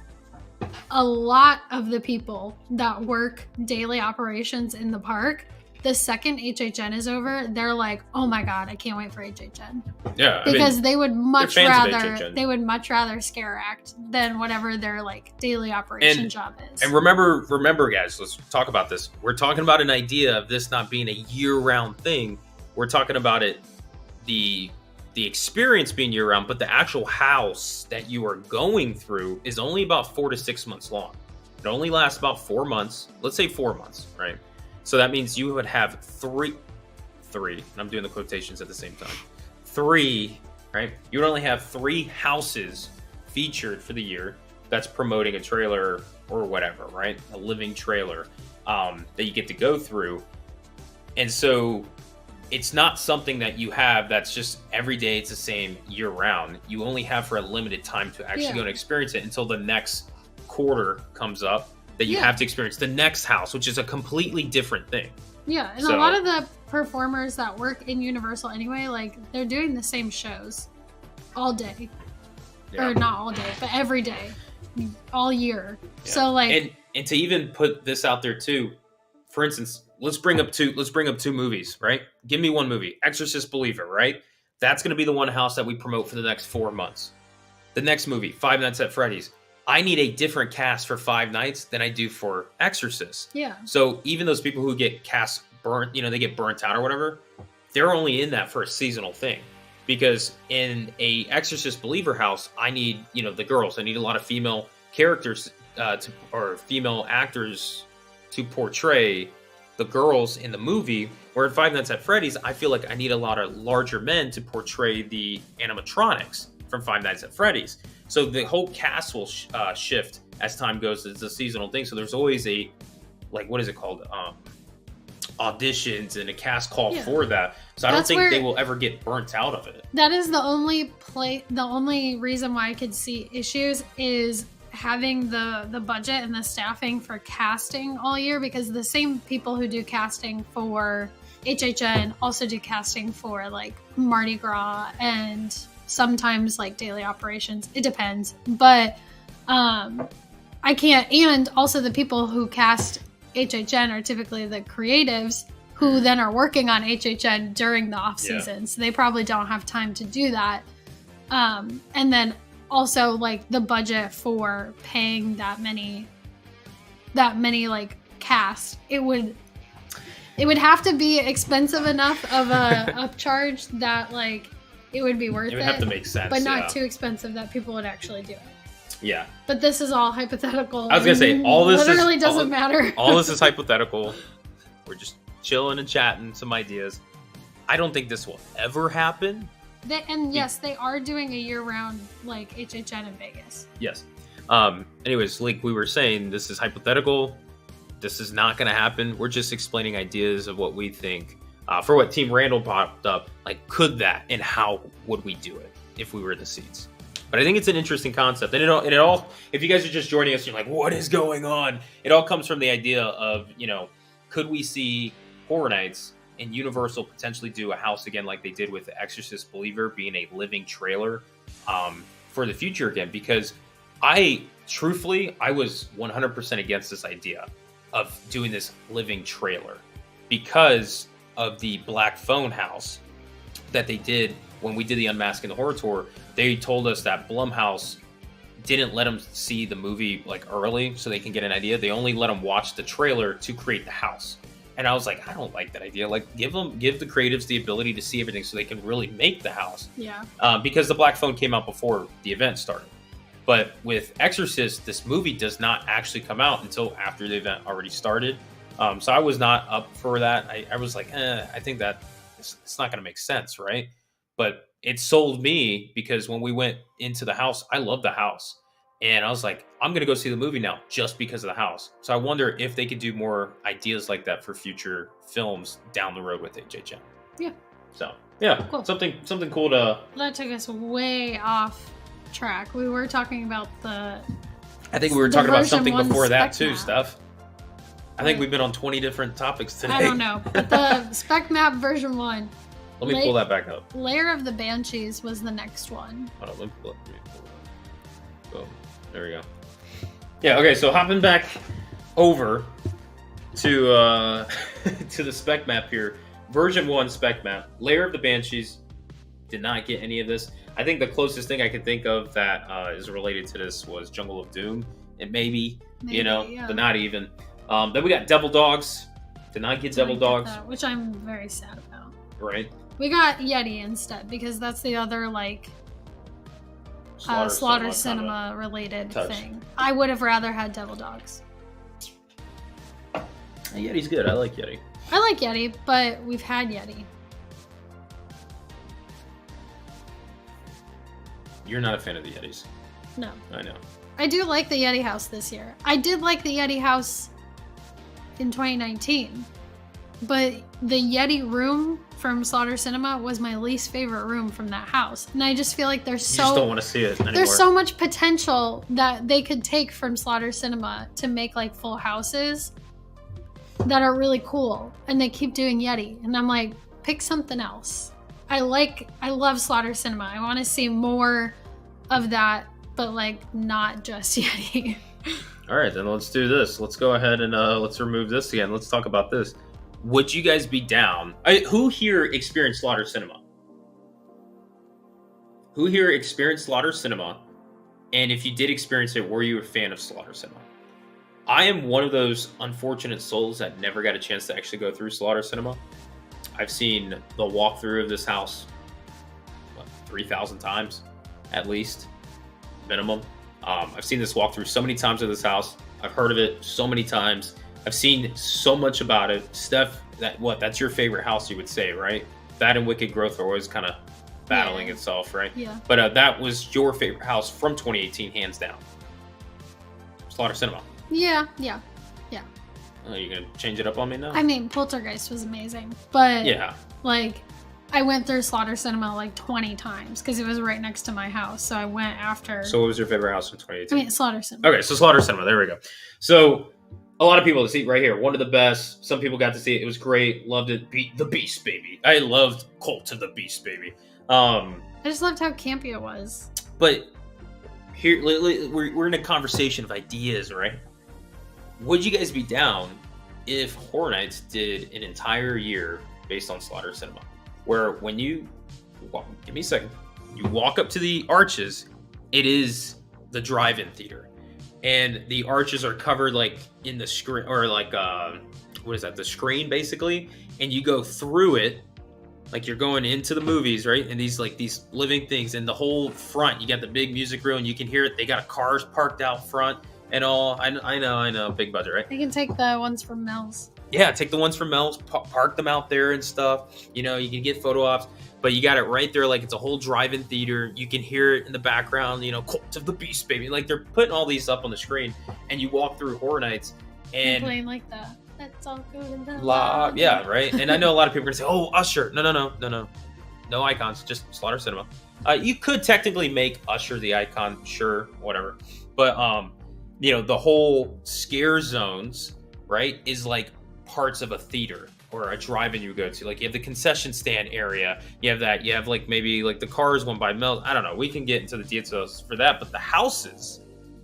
a lot of the people that work daily operations in the park, the second HHN is over, they're oh my God, I can't wait for HHN. Yeah. Because they would much rather scare act than whatever their daily operation job is. And remember guys, let's talk about this. We're talking about an idea of this not being a year-round thing. We're talking about it, the experience being year-round, but the actual house that you are going through is only about 4 to 6 months long. It only lasts about 4 months. Let's say 4 months, right? So that means you would have three, and I'm doing the quotations at the same time. 3, right? You would only have 3 houses featured for the year that's promoting a trailer or whatever, right? A living trailer that you get to go through. And so it's not something that you have that's just every day it's the same year round. You only have for a limited time to actually go and experience it until the next quarter comes up that you have to experience the next house, which is a completely different thing. Yeah, and a lot of the performers that work in Universal anyway, like, they're doing the same shows all day. Yeah. Or not all day, but every day. All year. Yeah. So, like... And to even put this out there, too, for instance, let's bring up two movies, right? Give me one movie. Exorcist Believer, right? That's going to be the one house that we promote for the next 4 months. The next movie, Five Nights at Freddy's. I need a different cast for 5 nights than I do for Exorcist. Yeah. So even those people who get cast burnt, they get burnt out or whatever, they're only in that for a seasonal thing. Because in a Exorcist Believer house, I need, the girls. I need a lot of female characters or female actors to portray the girls in the movie. Where in Five Nights at Freddy's, I feel like I need a lot of larger men to portray the animatronics from Five Nights at Freddy's. So the whole cast will shift as time goes. It's a seasonal thing. So there's always a, what is it called? Auditions and a cast call for that. So I don't think they will ever get burnt out of it. That is the only reason why I could see issues is having the budget and the staffing for casting all year, because the same people who do casting for HHN also do casting for Mardi Gras and sometimes daily operations. It depends, but I can't. And also the people who cast HHN are typically the creatives who then are working on HHN during the off season. So they probably don't have time to do that. And then also the budget for paying that many cast, it would have to be expensive enough of a upcharge that it would be worth it. It would have to make sense, but not too expensive that people would actually do it. Yeah. But this is all hypothetical. I was going to say, all this literally doesn't matter. All this is hypothetical. We're just chilling and chatting some ideas. I don't think this will ever happen. Yes, they are doing a year-round HHN in Vegas. Yes. Anyways, like we were saying, this is hypothetical. This is not going to happen. We're just explaining ideas of what we think. For what Team Randall popped up, could that, and how would we do it if we were in the seats? But I think it's an interesting concept. And it all, if you guys are just joining us, you're like, what is going on? It all comes from the idea of, could we see Horror Nights and Universal potentially do a house again like they did with The Exorcist Believer being a living trailer for the future again? Because I was 100% against this idea of doing this living trailer because of the Black Phone house that they did when we did the Unmasking the Horror Tour. They told us that Blumhouse didn't let them see the movie early so they can get an idea. They only let them watch the trailer to create the house. And I was like, I don't like that idea. Give the creatives the ability to see everything so they can really make the house. Yeah. Because the Black Phone came out before the event started. But with Exorcist, this movie does not actually come out until after the event already started. So I was not up for that. I was like, I think that it's not going to make sense, right? But it sold me because when we went into the house, I loved the house. And I was like, I'm going to go see the movie now just because of the house. So I wonder if they could do more ideas like that for future films down the road with HHN. Yeah. So, yeah, cool. Something cool to... That took us way off track. We were talking about I think we were talking about something before that too, map. Steph. I think we've been on 20 different topics today. I don't know. But the spec map version 1. Let me pull that back up. Lair of the Banshees was the next one. Hold on, let me pull it. Boom. There we go. Yeah, okay, so hopping back over to to the spec map here. Version 1 spec map. Lair of the Banshees did not get any of this. I think the closest thing I could think of that is related to this was Jungle of Doom. And maybe yeah. But not even. Then we got Devil Dogs. Did not get Devil Dogs. Which I'm very sad about. Right. We got Yeti instead because that's the other Slaughter Cinema related thing. I would have rather had Devil Dogs. Yeti's good. I like Yeti. I like Yeti, but we've had Yeti. You're not a fan of the Yetis. No. I know. I do like the Yeti house this year. I did like the Yeti house in 2019. But the Yeti room from Slaughter Cinema was my least favorite room from that house. And I just feel like there's You just don't want to see it anymore. There's so much potential that they could take from Slaughter Cinema to make like full houses that are really cool. And they keep doing Yeti. And I'm like, pick something else. I love Slaughter Cinema. I want to see more of that, but like not just Yeti. All right, then let's do this. Let's go ahead and let's remove this again. Let's talk about this. Would you guys be down? Who here experienced Slaughter Cinema? Who here experienced Slaughter Cinema? And if you did experience it, were you a fan of Slaughter Cinema? I am one of those unfortunate souls that never got a chance to actually go through Slaughter Cinema. I've seen the walkthrough of this house, 3,000 times, at least, minimum. I've seen this walkthrough so many times of this house. I've heard of it so many times. I've seen so much about it. Steph, that's your favorite house, you would say, right? That and Wicked Growth are always kind of battling itself, right? Yeah. But that was your favorite house from 2018, hands down. Slaughter Cinema. Yeah. Oh, you gonna change it up on me now? I mean, Poltergeist was amazing, but yeah, like I went through Slaughter Cinema like 20 times because it was right next to my house. So I went after. So what was your favorite house from 2018? I mean, Slaughter Cinema. Okay, so Slaughter Cinema. There we go. So a lot of people to see right here. One of the best. Some people got to see it. It was great. Loved it. The Beast Baby. I loved Cult of the Beast Baby. I just loved how campy it was. But here, we're in a conversation of ideas, right? Would you guys be down if Horror Nights did an entire year based on Slaughter Cinema? Where when you give me a second, you walk up to the arches, it is the drive-in theater. And the arches are covered like in the screen, or like what is that? The screen basically, and you go through it like you're going into the movies, right? And these living things, and the whole front, you got the big music room, and you can hear it. They got cars parked out front and all. I know, big budget, right? You can take the ones from Mel's. Yeah, take the ones from Mel's, park them out there and stuff. You know, you can get photo ops, but you got it right there, like it's a whole drive-in theater. You can hear it in the background, you know, Cult of the Beast Baby. Like they're putting all these up on the screen, and you walk through Horror Nights and playing like that. That's all good in the lobby. Yeah, right. And I know a lot of people are gonna say, "Oh, Usher." No icons, just Slaughter Cinema. You could technically make Usher the icon, sure, whatever. But you know, the whole scare zones, right, is like parts of a theater or a drive-in you go to. Like you have the concession stand area, you have that, you have like maybe like the cars one by Mel. I don't know. We can get into the details for that, but the houses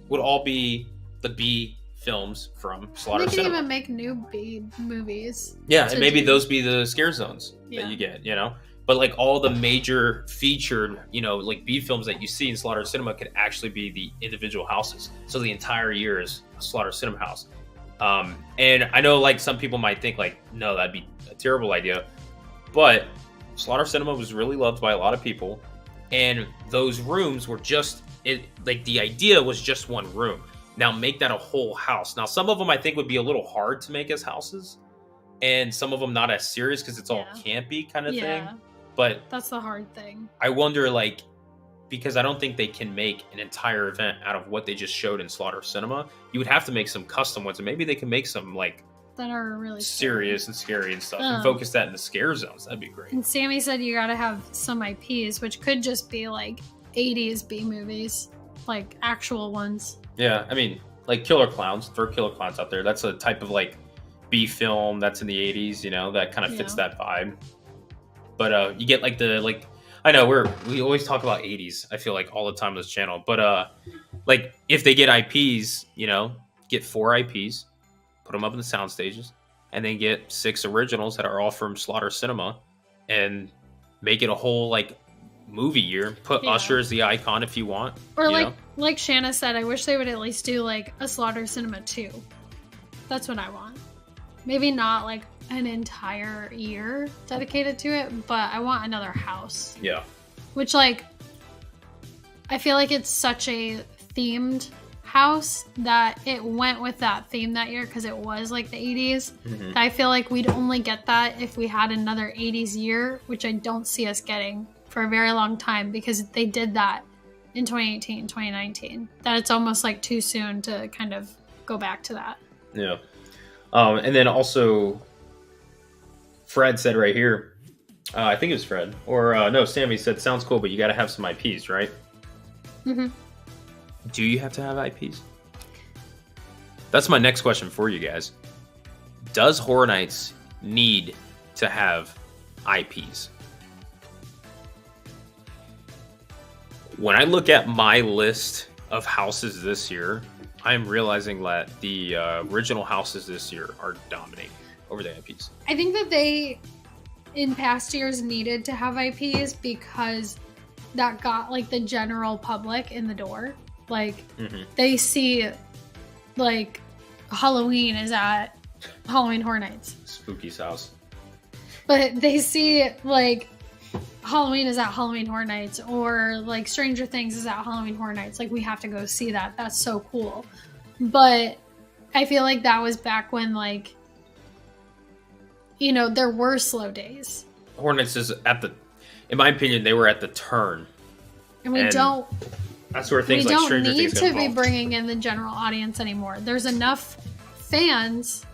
would all be the B films from Slaughter Cinema. They can even make new B movies. Yeah, and maybe those be the scare zones that you get, you know? But like all the major featured, you know, like B films that you see in Slaughter Cinema could actually be the individual houses. So the entire year is a Slaughter Cinema house. And I know like some people might think like, no, that'd be a terrible idea. But Slaughter Cinema was really loved by a lot of people. And those rooms were like the idea was just one room. Now make that a whole house. Now some of them I think would be a little hard to make as houses. And some of them not as serious because it's all campy kind of thing. But that's the hard thing. I wonder, like, because I don't think they can make an entire event out of what they just showed in Slaughter Cinema. You would have to make some custom ones, and maybe they can make some like that are really serious and scary and stuff, and focus that in the scare zones. That'd be great. And Sammy said you gotta have some IPs, which could just be like 80s B movies, like actual ones. Yeah, I mean, like Killer Clowns. Throw Killer Clowns out there. That's a type of like B film that's in the 80s. You know, that kind of fits that vibe. But you get like I know we always talk about 80s, I feel like all the time on this channel. But like if they get IPs, you know, get 4 IPs, put them up in the sound stages, and then get 6 originals that are all from Slaughter Cinema, and make it a whole like movie year. Put Usher as the icon if you want. Or like Shanna said, I wish they would at least do like a Slaughter Cinema 2. That's what I want. Maybe not like an entire year dedicated to it, but I want another house. Yeah. Which like I feel like it's such a themed house that it went with that theme that year because it was like the 80s. Mm-hmm. I feel like we'd only get that if we had another 80s year, which I don't see us getting for a very long time because they did that in 2018, 2019. That it's almost like too soon to kind of go back to that. Yeah. And then also, Fred said right here, I think it was Fred, or no, Sammy said, sounds cool, but you got to have some IPs, right? Mm-hmm. Do you have to have IPs? That's my next question for you guys. Does Horror Nights need to have IPs? When I look at my list of houses this year, I'm realizing that the original houses this year are dominating over the IPs. I think that they, in past years, needed to have IPs because that got like the general public in the door. Like they see like Halloween is at Halloween Horror Nights. Spooky's house. But they see like Halloween is at Halloween Horror Nights, or like Stranger Things is at Halloween Horror Nights. Like we have to go see that. That's so cool. But I feel like that was back when like, you know, there were slow days. Horror Nights is at the, in my opinion, they were at the turn. And we don't. That's where things like Stranger Things We don't need to be involved. bringing in the general audience anymore. There's enough fans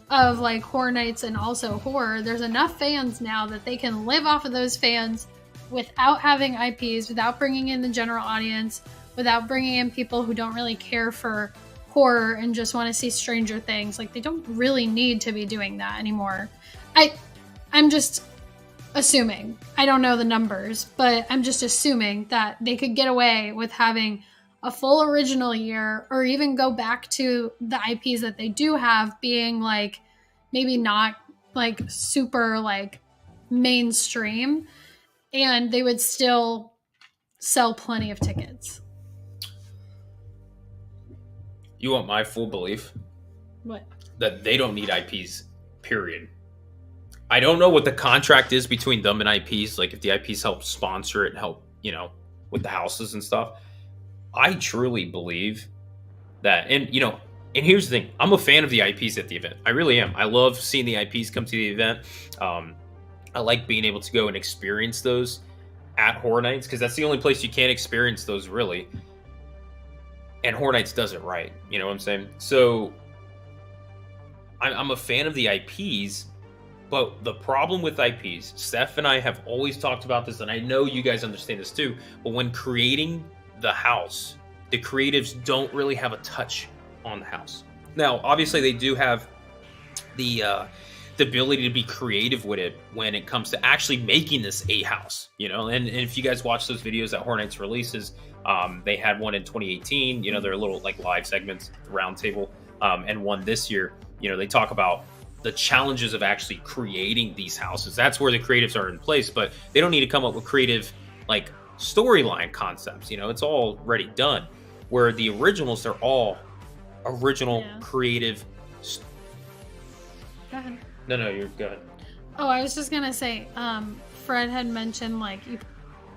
of like Horror Nights and also horror. There's enough fans now that they can live off of those fans without having IPs, without bringing in the general audience, without bringing in people who don't really care for horror and just want to see Stranger Things. Like they don't really need to be doing that anymore. I'm just assuming. I don't know the numbers, but I'm just assuming that they could get away with having a full original year, or even go back to the IPs that they do have being like maybe not like super like mainstream, and they would still sell plenty of tickets. You want my full belief? What? That they don't need IPs, period. I don't know what the contract is between them and IPs, like if the IPs help sponsor it and help, you know, with the houses and stuff. I truly believe that, and you know, and here's the thing, I'm a fan of the IPs at the event. I really am. I love seeing the IPs come to the event. I like being able to go and experience those at Horror Nights, because that's the only place you can experience those really. And Horror Nights does it right. You know what I'm saying? So I'm a fan of the IPs, but the problem with IPs, Steph and I have always talked about this, and I know you guys understand this too, but when creating the house, the creatives don't really have a touch on the house. Now, obviously, they do have the ability to be creative with it when it comes to actually making this a house, you know. And if you guys watch those videos that Horror Nights releases, they had one in 2018. You know, they're little like live segments, roundtable, and one this year. You know, they talk about the challenges of actually creating these houses. That's where the creatives are in place, but they don't need to come up with creative like storyline concepts. You know, it's all already done. Where the originals, they're all original creative. Go ahead. No, you're good. Oh, I was just gonna say, Fred had mentioned like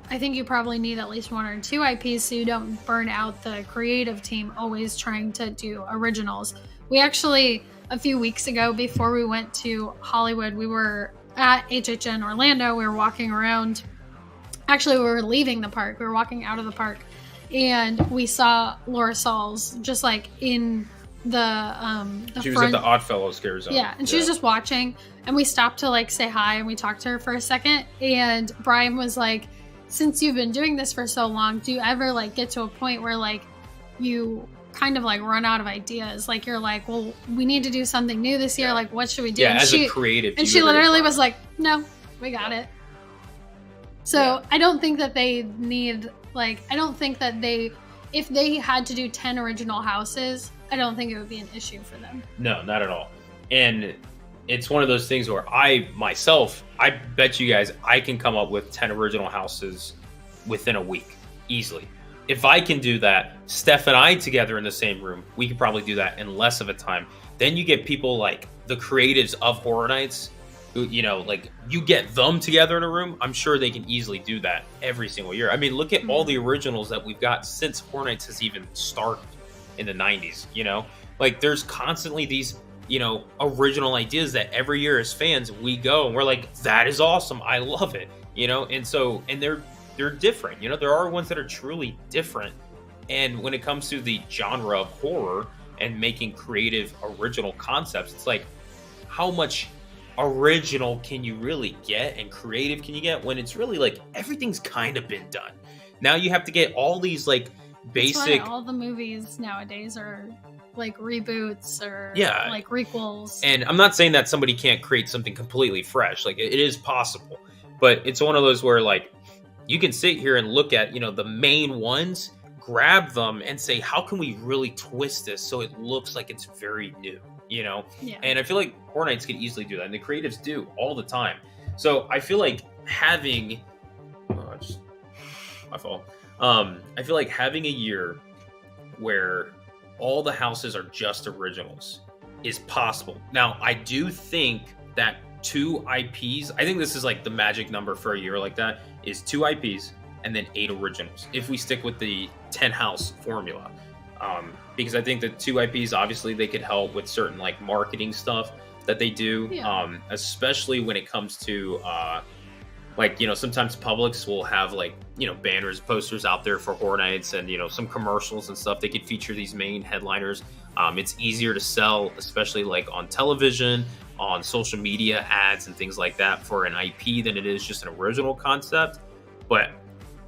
I think you probably need at least one or two IPs so you don't burn out the creative team always trying to do originals. We actually, a few weeks ago, before we went to Hollywood, we were at HHN Orlando. We were walking around. Actually, we were leaving the park. We were walking out of the park, and we saw Laura Sauls just like in the she was front. at the Oddfellows scare zone. Yeah, and she was just watching, and we stopped to like say hi, and we talked to her for a second. And Brian was like, "Since you've been doing this for so long, do you ever like get to a point where like you kind of like run out of ideas? Like you're like, well, we need to do something new this year. Like, what should we do?" Yeah, and as a creative. And she literally was like, "No, we got it." So I don't think that they need like, I don't think that if they had to do 10 original houses, I don't think it would be an issue for them. No, not at all. And it's one of those things where I bet you guys I can come up with 10 original houses within a week easily. If I can do that, Steph and I together in the same room, we could probably do that in less of a time. Then you get people like the creatives of Horror Nights, who, you know, like you get them together in a room. I'm sure they can easily do that every single year. I mean, look at all the originals that we've got since Horror Nights has even started. in the 90s, you know? Like there's constantly these, you know, original ideas that every year as fans we go and we're like, that is awesome. I love it, you know? And so, and they're different, you know, there are ones that are truly different. And when it comes to the genre of horror and making creative, original concepts, it's like, how much original can you really get and creative can you get when it's really like everything's kind of been done? Now you have to get all these like basic. That's why all the movies nowadays are like reboots or like requels. And I'm not saying that somebody can't create something completely fresh. Like it is possible, but it's one of those where like you can sit here and look at, you know, the main ones, grab them and say, how can we really twist this so it looks like it's very new, you know? Yeah. And I feel like Horror Nights can easily do that, and the creatives do all the time. So I feel like having my fault. I feel like having a year where all the houses are just originals is possible. Now, I do think that 2 IPs, I think this is like the magic number for a year like that, is 2 IPs and then 8 originals, if we stick with the 10 house formula. Because I think the 2 IPs, obviously they could help with certain like marketing stuff that they do, especially when it comes to like, you know, sometimes Publix will have like, you know, banners, posters out there for Horror Nights and, you know, some commercials and stuff. They could feature these main headliners. It's easier to sell, especially like on television, on social media ads and things like that for an IP than it is just an original concept. But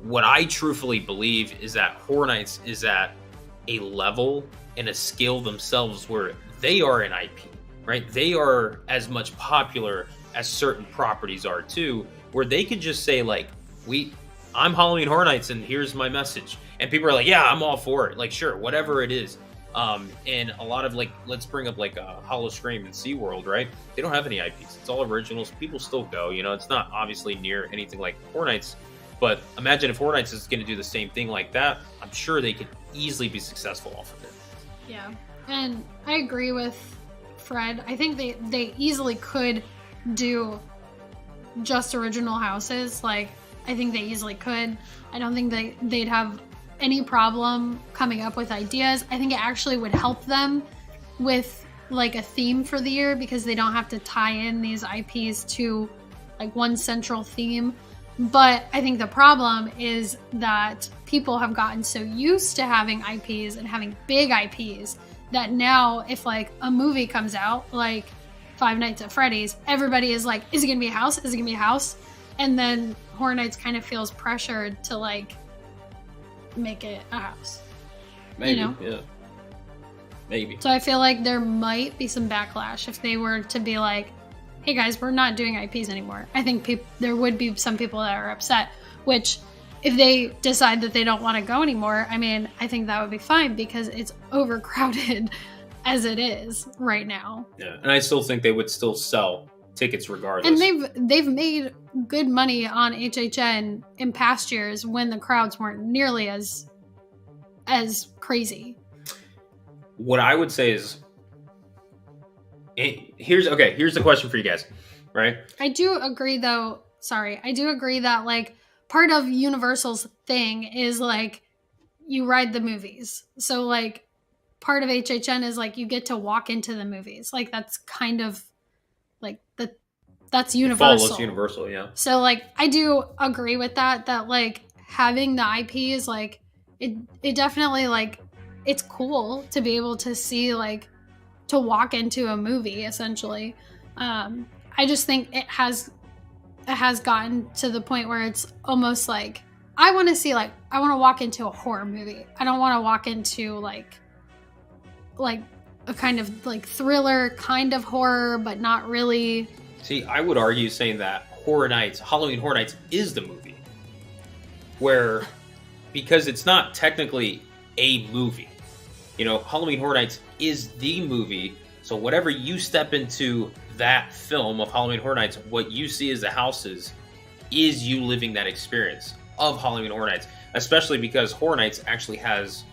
what I truthfully believe is that Horror Nights is at a level and a scale themselves where they are an IP, right? They are as much popular as certain properties are too, where they could just say like, I'm Halloween Horror Nights and here's my message. And people are like, yeah, I'm all for it. Like, sure, whatever it is. And a lot of like, let's bring up like Hollow Scream and SeaWorld, right? They don't have any IPs. It's all originals. People still go, you know, it's not obviously near anything like Horror Nights, but imagine if Horror Nights is going to do the same thing like that. I'm sure they could easily be successful off of it. Yeah. And I agree with Fred. I think they easily could do just original houses. Like, I think they easily could. I don't think they'd have any problem coming up with ideas. I think it actually would help them with like a theme for the year, because they don't have to tie in these IPs to like one central theme. But I think the problem is that people have gotten so used to having IPs and having big IPs that now if like a movie comes out like Five Nights at Freddy's, everybody is like, is it gonna be a house? Is it gonna be a house? And then Horror Nights kind of feels pressured to like make it a house. Maybe, you know? Yeah. Maybe. So I feel like there might be some backlash if they were to be like, hey guys, we're not doing IPs anymore. I think there would be some people that are upset, which if they decide that they don't want to go anymore, I mean, I think that would be fine because it's overcrowded as it is right now. Yeah, and I still think they would still sell tickets regardless. And they've made good money on HHN in past years when the crowds weren't nearly as crazy. What I would say is, here's the question for you guys, right? I do agree that like part of Universal's thing is like you ride the movies. So like part of HHN is like you get to walk into the movies. Like that's kind of like that's Universal. It follows Universal, yeah. So like I do agree with that like having the IP is like it definitely like it's cool to be able to see like to walk into a movie essentially. I just think it has gotten to the point where it's almost like I want to walk into a horror movie. I don't want to walk into like a kind of like thriller kind of horror, but not really. See, I would argue saying that Halloween Horror Nights is the movie. Because it's not technically a movie. You know, Halloween Horror Nights is the movie. So whatever you step into that film of Halloween Horror Nights, what you see as the houses is you living that experience of Halloween Horror Nights. Especially because Horror Nights actually has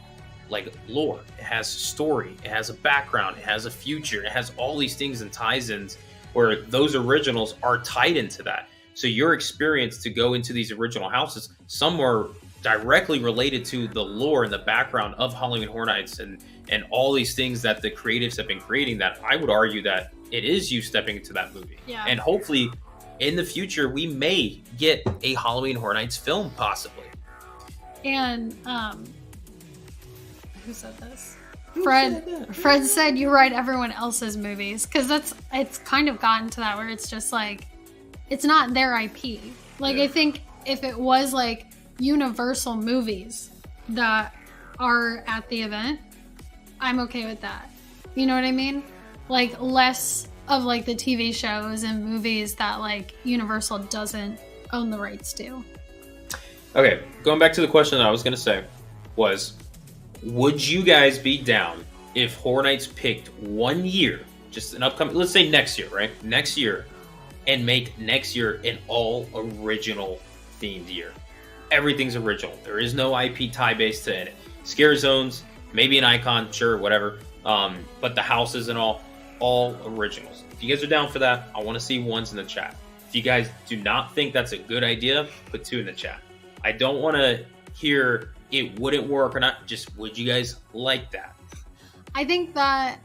like lore. It has story. It has a background. It has a future. It has all these things and ties-ins where those originals are tied into that. So your experience to go into these original houses, some are directly related to the lore and the background of Halloween Horror Nights and all these things that the creatives have been creating, that I would argue that it is you stepping into that movie. Yeah. And hopefully in the future we may get a Halloween Horror Nights film, possibly. And who said this? Fred said you write everyone else's movies, because it's kind of gotten to that where it's just like, it's not their IP. Like, I think if it was like Universal movies that are at the event, I'm okay with that. You know what I mean? Like, less of like the TV shows and movies that like Universal doesn't own the rights to. Okay, going back to the question that I was going to say was, would you guys be down if Horror Nights picked 1 year, just an upcoming, let's say next year, right? Next year, and make next year an all original themed year? Everything's original. There is no IP tie base to it. Scare zones, maybe an icon, sure, whatever. But the houses and all originals. If you guys are down for that, I want to see ones in the chat. If you guys do not think that's a good idea, put 2 in the chat. I don't want to hear it wouldn't work or not. Just, would you guys like that? I think that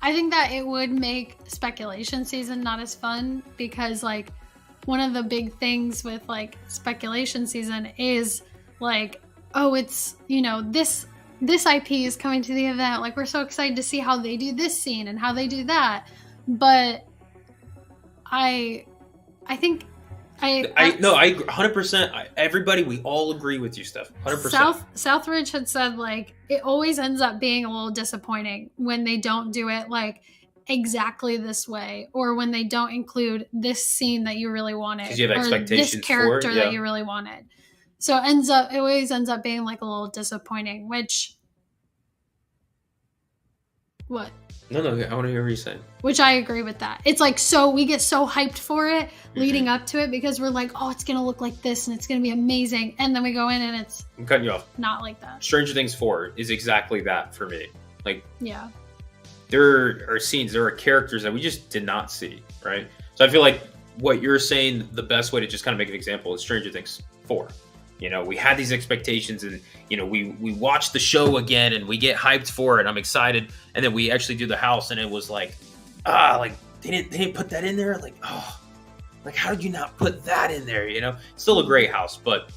it would make speculation season not as fun, because like one of the big things with like speculation season is like, oh, it's, you know, this IP is coming to the event. Like, we're so excited to see how they do this scene and how they do that. But I think no, I 100%. Everybody, we all agree with you, Steph. 100%. Southridge had said like it always ends up being a little disappointing when they don't do it like exactly this way, or when they don't include this scene that you really wanted, because you have expectations this character for it, yeah, that you really wanted. So it always ends up being like a little disappointing. Which what? No, I want to hear what you're saying. Which I agree with that. It's like, so we get so hyped for it leading up to it, because we're like, oh, it's going to look like this and it's going to be amazing. And then we go in and it's I'm cutting you off. Not like that. Stranger Things 4 is exactly that for me. Like, yeah, there are scenes, there are characters that we just did not see, right? So I feel like what you're saying, the best way to just kind of make an example is Stranger Things 4. You know, we had these expectations, and, you know, we watch the show again and we get hyped for it. I'm excited. And then we actually do the house and it was like, like they didn't put that in there. Like, like, how did you not put that in there? You know, still a great house, but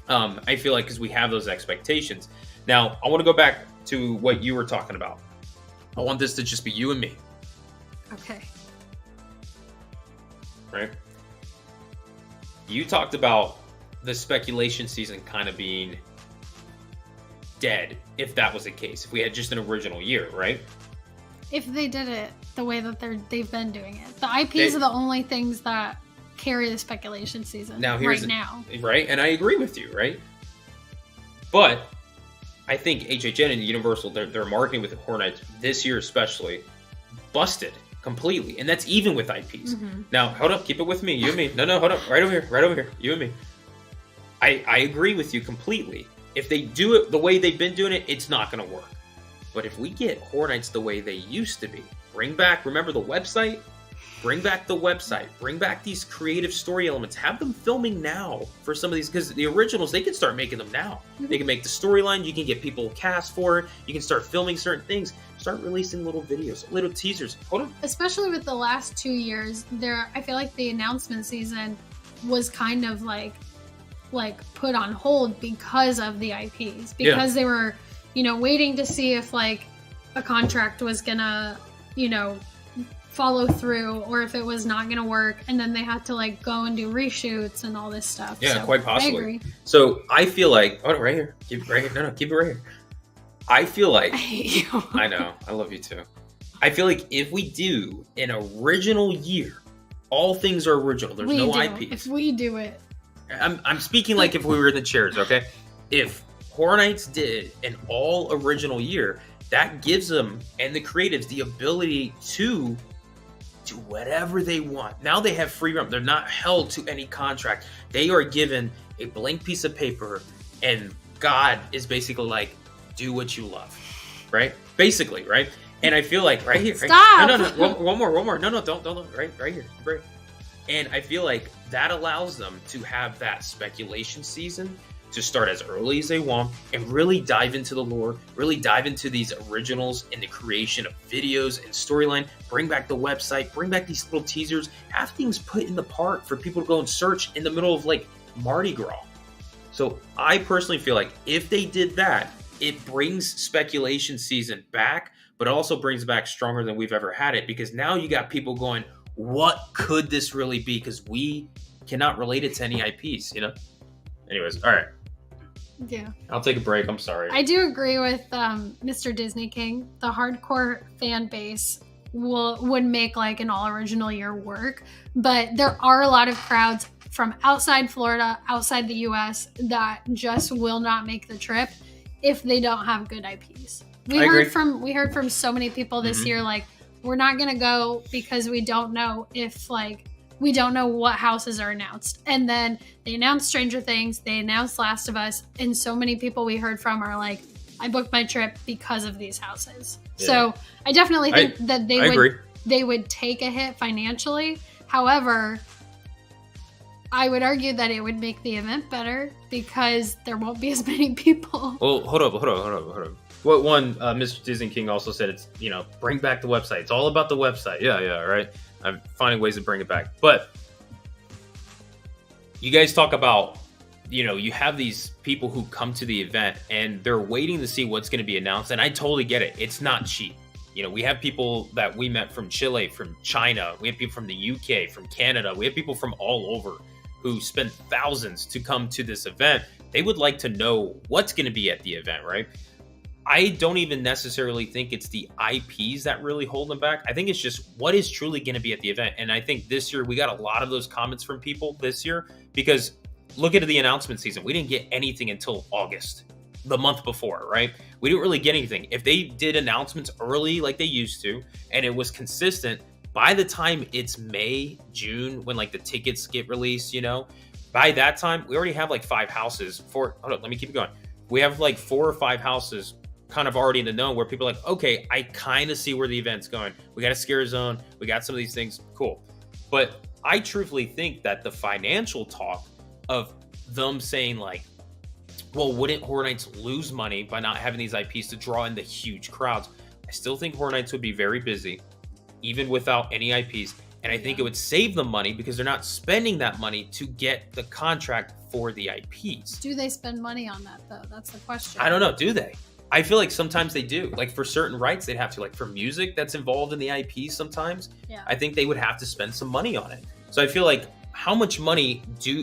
I feel like because we have those expectations. Now, I want to go back to what you were talking about. I want this to just be you and me. Okay. Right? You talked about the speculation season kind of being dead, if that was the case, if we had just an original year, right? If they did it the way that they've been doing it. The IPs are the only things that carry the speculation season now. Right? And I agree with you, right? But I think HHN and Universal, their marketing with the Horror Nights this year especially, busted completely. And that's even with IPs. Mm-hmm. Now, hold up, keep it with me, you and me. No, hold up, right over here, you and me. I agree with you completely. If they do it the way they've been doing it, it's not going to work. But if we get Horror Nights the way they used to be, remember the website? Bring back the website. Bring back these creative story elements. Have them filming now for some of these, because the originals, they can start making them now. Mm-hmm. They can make the storyline. You can get people cast for it. You can start filming certain things. Start releasing little videos, little teasers. Hold on. Especially with the last 2 years, I feel like the announcement season was kind of like put on hold because of the IPs, because they were, you know, waiting to see if like a contract was gonna, you know, follow through, or if it was not gonna work, and then they had to like go and do reshoots and all this stuff. Yeah, so, quite possibly. I agree. So I feel like, right here. Keep it right here. No, keep it right here. I feel like I hate you. I know, I love you too. I feel like if we do an original year, all things are original. There's no IPs. If we do it. I'm speaking like if we were in the chairs, okay? If Horror Nights did an all original year, that gives them and the creatives the ability to do whatever they want. Now they have free roam. They're not held to any contract. They are given a blank piece of paper, and God is basically like, do what you love, right? Basically, right? And I feel like right here. Stop. Right, no. One more. No, don't. Right here. Right. And I feel like that allows them to have that speculation season to start as early as they want and really dive into the lore, really dive into these originals and the creation of videos and storyline, bring back the website, bring back these little teasers, have things put in the park for people to go and search in the middle of like Mardi Gras. So I personally feel like if they did that, it brings speculation season back, but also brings back stronger than we've ever had it, because now you got people going, what could this really be? Because we cannot relate it to any IPs, you know? Anyways, all right. Yeah. I'll take a break. I'm sorry. I do agree with Mr. Disney King. The hardcore fan base would make like an all original year work, but there are a lot of crowds from outside Florida, outside the US, that just will not make the trip if they don't have good IPs. We heard from so many people this year, like, we're not gonna go because we don't know if we don't know what houses are announced. And then they announced Stranger Things, they announced Last of Us, and so many people we heard from are like, I booked my trip because of these houses. Yeah. So I definitely think that they would take a hit financially. However, I would argue that it would make the event better because there won't be as many people. Well, hold up. What one, Mr. Disney King also said, it's, bring back the website. It's all about the website. Yeah, right. I'm finding ways to bring it back. But you guys talk about, you have these people who come to the event and they're waiting to see what's going to be announced. And I totally get it. It's not cheap. We have people that we met from Chile, from China. We have people from the UK, from Canada. We have people from all over who spend thousands to come to this event. They would like to know what's going to be at the event, right? I don't even necessarily think it's the IPs that really hold them back. I think it's just what is truly going to be at the event. And I think this year we got a lot of those comments from people this year, because look at the announcement season. We didn't get anything until August, the month before, right? We didn't really get anything. If they did announcements early like they used to, and it was consistent, by the time it's May, June, when like the tickets get released, by that time, we already have like 5 houses hold on, let me keep it going. We have like 4 or 5 houses kind of already in the know where people are like, okay, I kind of see where the event's going. We got a scare zone. We got some of these things. Cool. But I truthfully think that the financial talk of them saying like, well, wouldn't Horror Nights lose money by not having these IPs to draw in the huge crowds? I still think Horror Nights would be very busy, even without any IPs. And I think it would save them money because they're not spending that money to get the contract for the IPs. Do they spend money on that though? That's the question. I don't know. Do they? I feel like sometimes they do. Like for certain rights, they'd have to. Like for music that's involved in the IP sometimes, I think they would have to spend some money on it. So I feel like how much money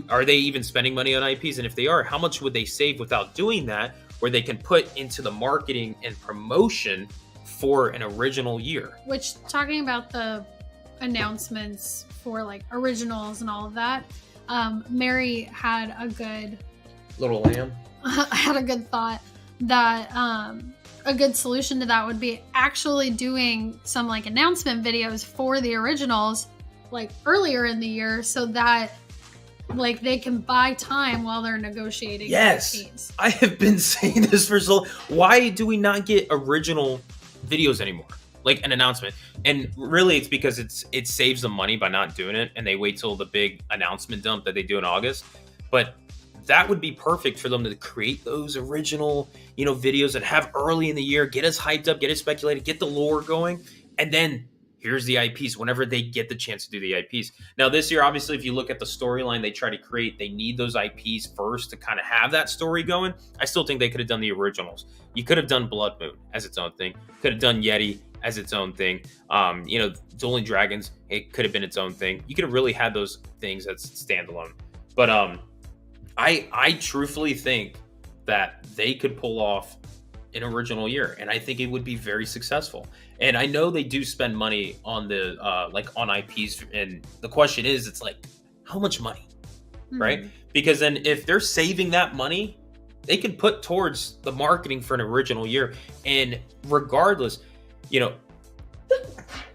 are they even spending money on IPs? And if they are, how much would they save without doing that, where they can put into the marketing and promotion for an original year? Which, talking about the announcements for like originals and all of that, Mary had a good little lamb. had a good thought that a good solution to that would be actually doing some like announcement videos for the originals like earlier in the year, so that like they can buy time while they're negotiating. Yes, IPs. I have been saying this for so long. Why do we not get original videos anymore? Like an announcement. And really it's because it saves them money by not doing it, and they wait till the big announcement dump that they do in August. But that would be perfect for them to create those original, videos that have early in the year, get us hyped up, get us speculated, get the lore going. And then here's the IPs whenever they get the chance to do the IPs. Now this year, obviously, if you look at the storyline they try to create, they need those IPs first to kind of have that story going. I still think they could have done the originals. You could have done Blood Moon as its own thing. Could have done Yeti as its own thing. Dueling Dragons, it could have been its own thing. You could have really had those things as standalone. But I truthfully think that they could pull off an original year, and I think it would be very successful. And I know they do spend money on the on IPs, and the question is, it's like, how much money, right? Because then if they're saving that money, they can put towards the marketing for an original year. And regardless,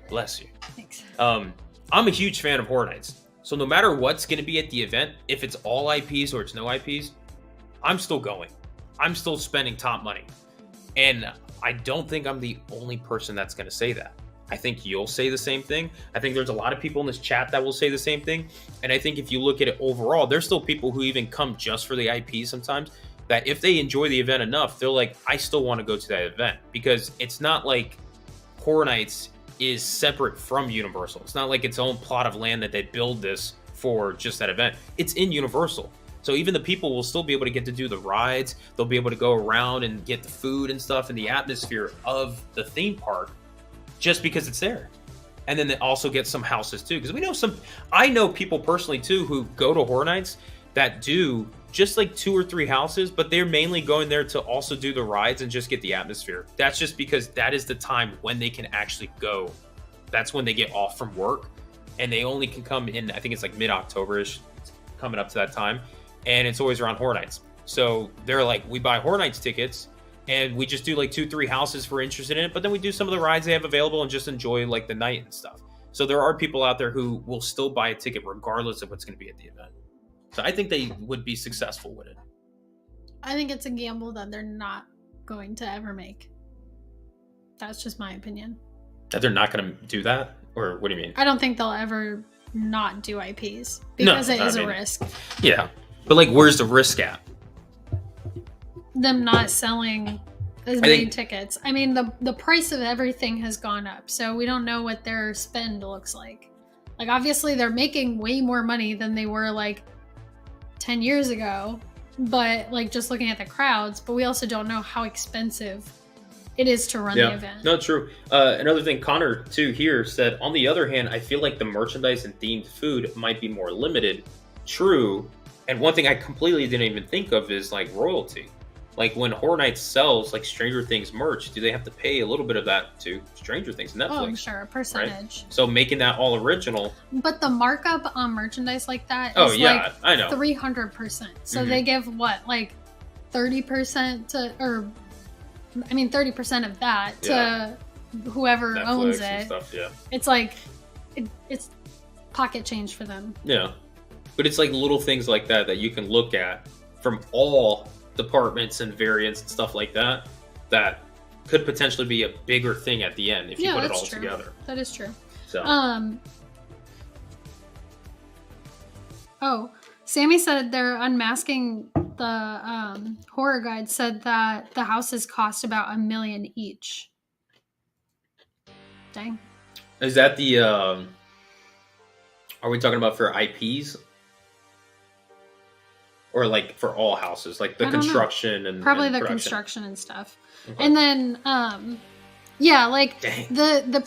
bless you. Thanks. I'm a huge fan of Horror Nights. So no matter what's going to be at the event, if it's all IPs or it's no IPs, I'm still going. I'm still spending top money. And I don't think I'm the only person that's going to say that. I think you'll say the same thing. I think there's a lot of people in this chat that will say the same thing. And I think if you look at it overall, there's still people who even come just for the IP sometimes, that if they enjoy the event enough, they're like, I still want to go to that event, because it's not like Horror Nights is separate from Universal. It's not like its own plot of land that they build this for just that event. It's in Universal. So even the people will still be able to get to do the rides. They'll be able to go around and get the food and stuff and the atmosphere of the theme park just because it's there. And then they also get some houses too. Because I know people personally too who go to Horror Nights that do just like 2 or 3 houses, but they're mainly going there to also do the rides and just get the atmosphere. That's just because that is the time when they can actually go. That's when they get off from work. And they only can come in, I think it's like mid-October-ish, coming up to that time. And it's always around Horror Nights. So they're like, we buy Horror Nights tickets and we just do like 2-3 houses if we're interested in it. But then we do some of the rides they have available and just enjoy like the night and stuff. So there are people out there who will still buy a ticket regardless of what's going to be at the event. So I think they would be successful with it. I think it's a gamble that they're not going to ever make. That's just my opinion. That they're not going to do that? Or what do you mean? I don't think they'll ever not do IPs because it is a risk. Yeah. But like, where's the risk at? Them not selling as many tickets. I mean, the price of everything has gone up, so we don't know what their spend looks like. Like, obviously, they're making way more money than they were like 10 years ago, but like just looking at the crowds, but we also don't know how expensive it is to run the event. No, true. Another thing, Connor too here said, on the other hand, I feel like the merchandise and themed food might be more limited. True. And one thing I completely didn't even think of is like royalty. Like when Horror Nights sells like Stranger Things merch, do they have to pay a little bit of that to Stranger Things Netflix? Oh, I'm sure, a percentage. Right? So making that all original. But the markup on merchandise like that is like I know. 300%. So they give what, like 30% to, or I mean 30% of that to whoever Netflix owns it. And stuff, It's like it's pocket change for them. Yeah. But it's like little things like that that you can look at from all departments and variants and stuff like that that could potentially be a bigger thing at the end if you put it all together. That is true. So Sammy said they're unmasking the horror guide said that the houses cost about $1 million each. Dang. Is that the are we talking about for IPs? Or like for all houses, like the construction and probably and the production. Construction and stuff. Okay. And then like the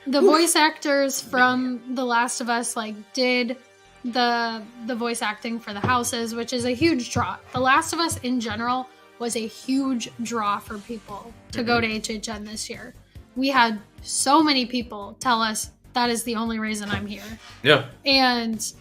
voice actors from The Last of Us like did the voice acting for the houses, which is a huge draw. The Last of Us in general was a huge draw for people to go to HHN this year. We had so many people tell us that is the only reason I'm here. Yeah. And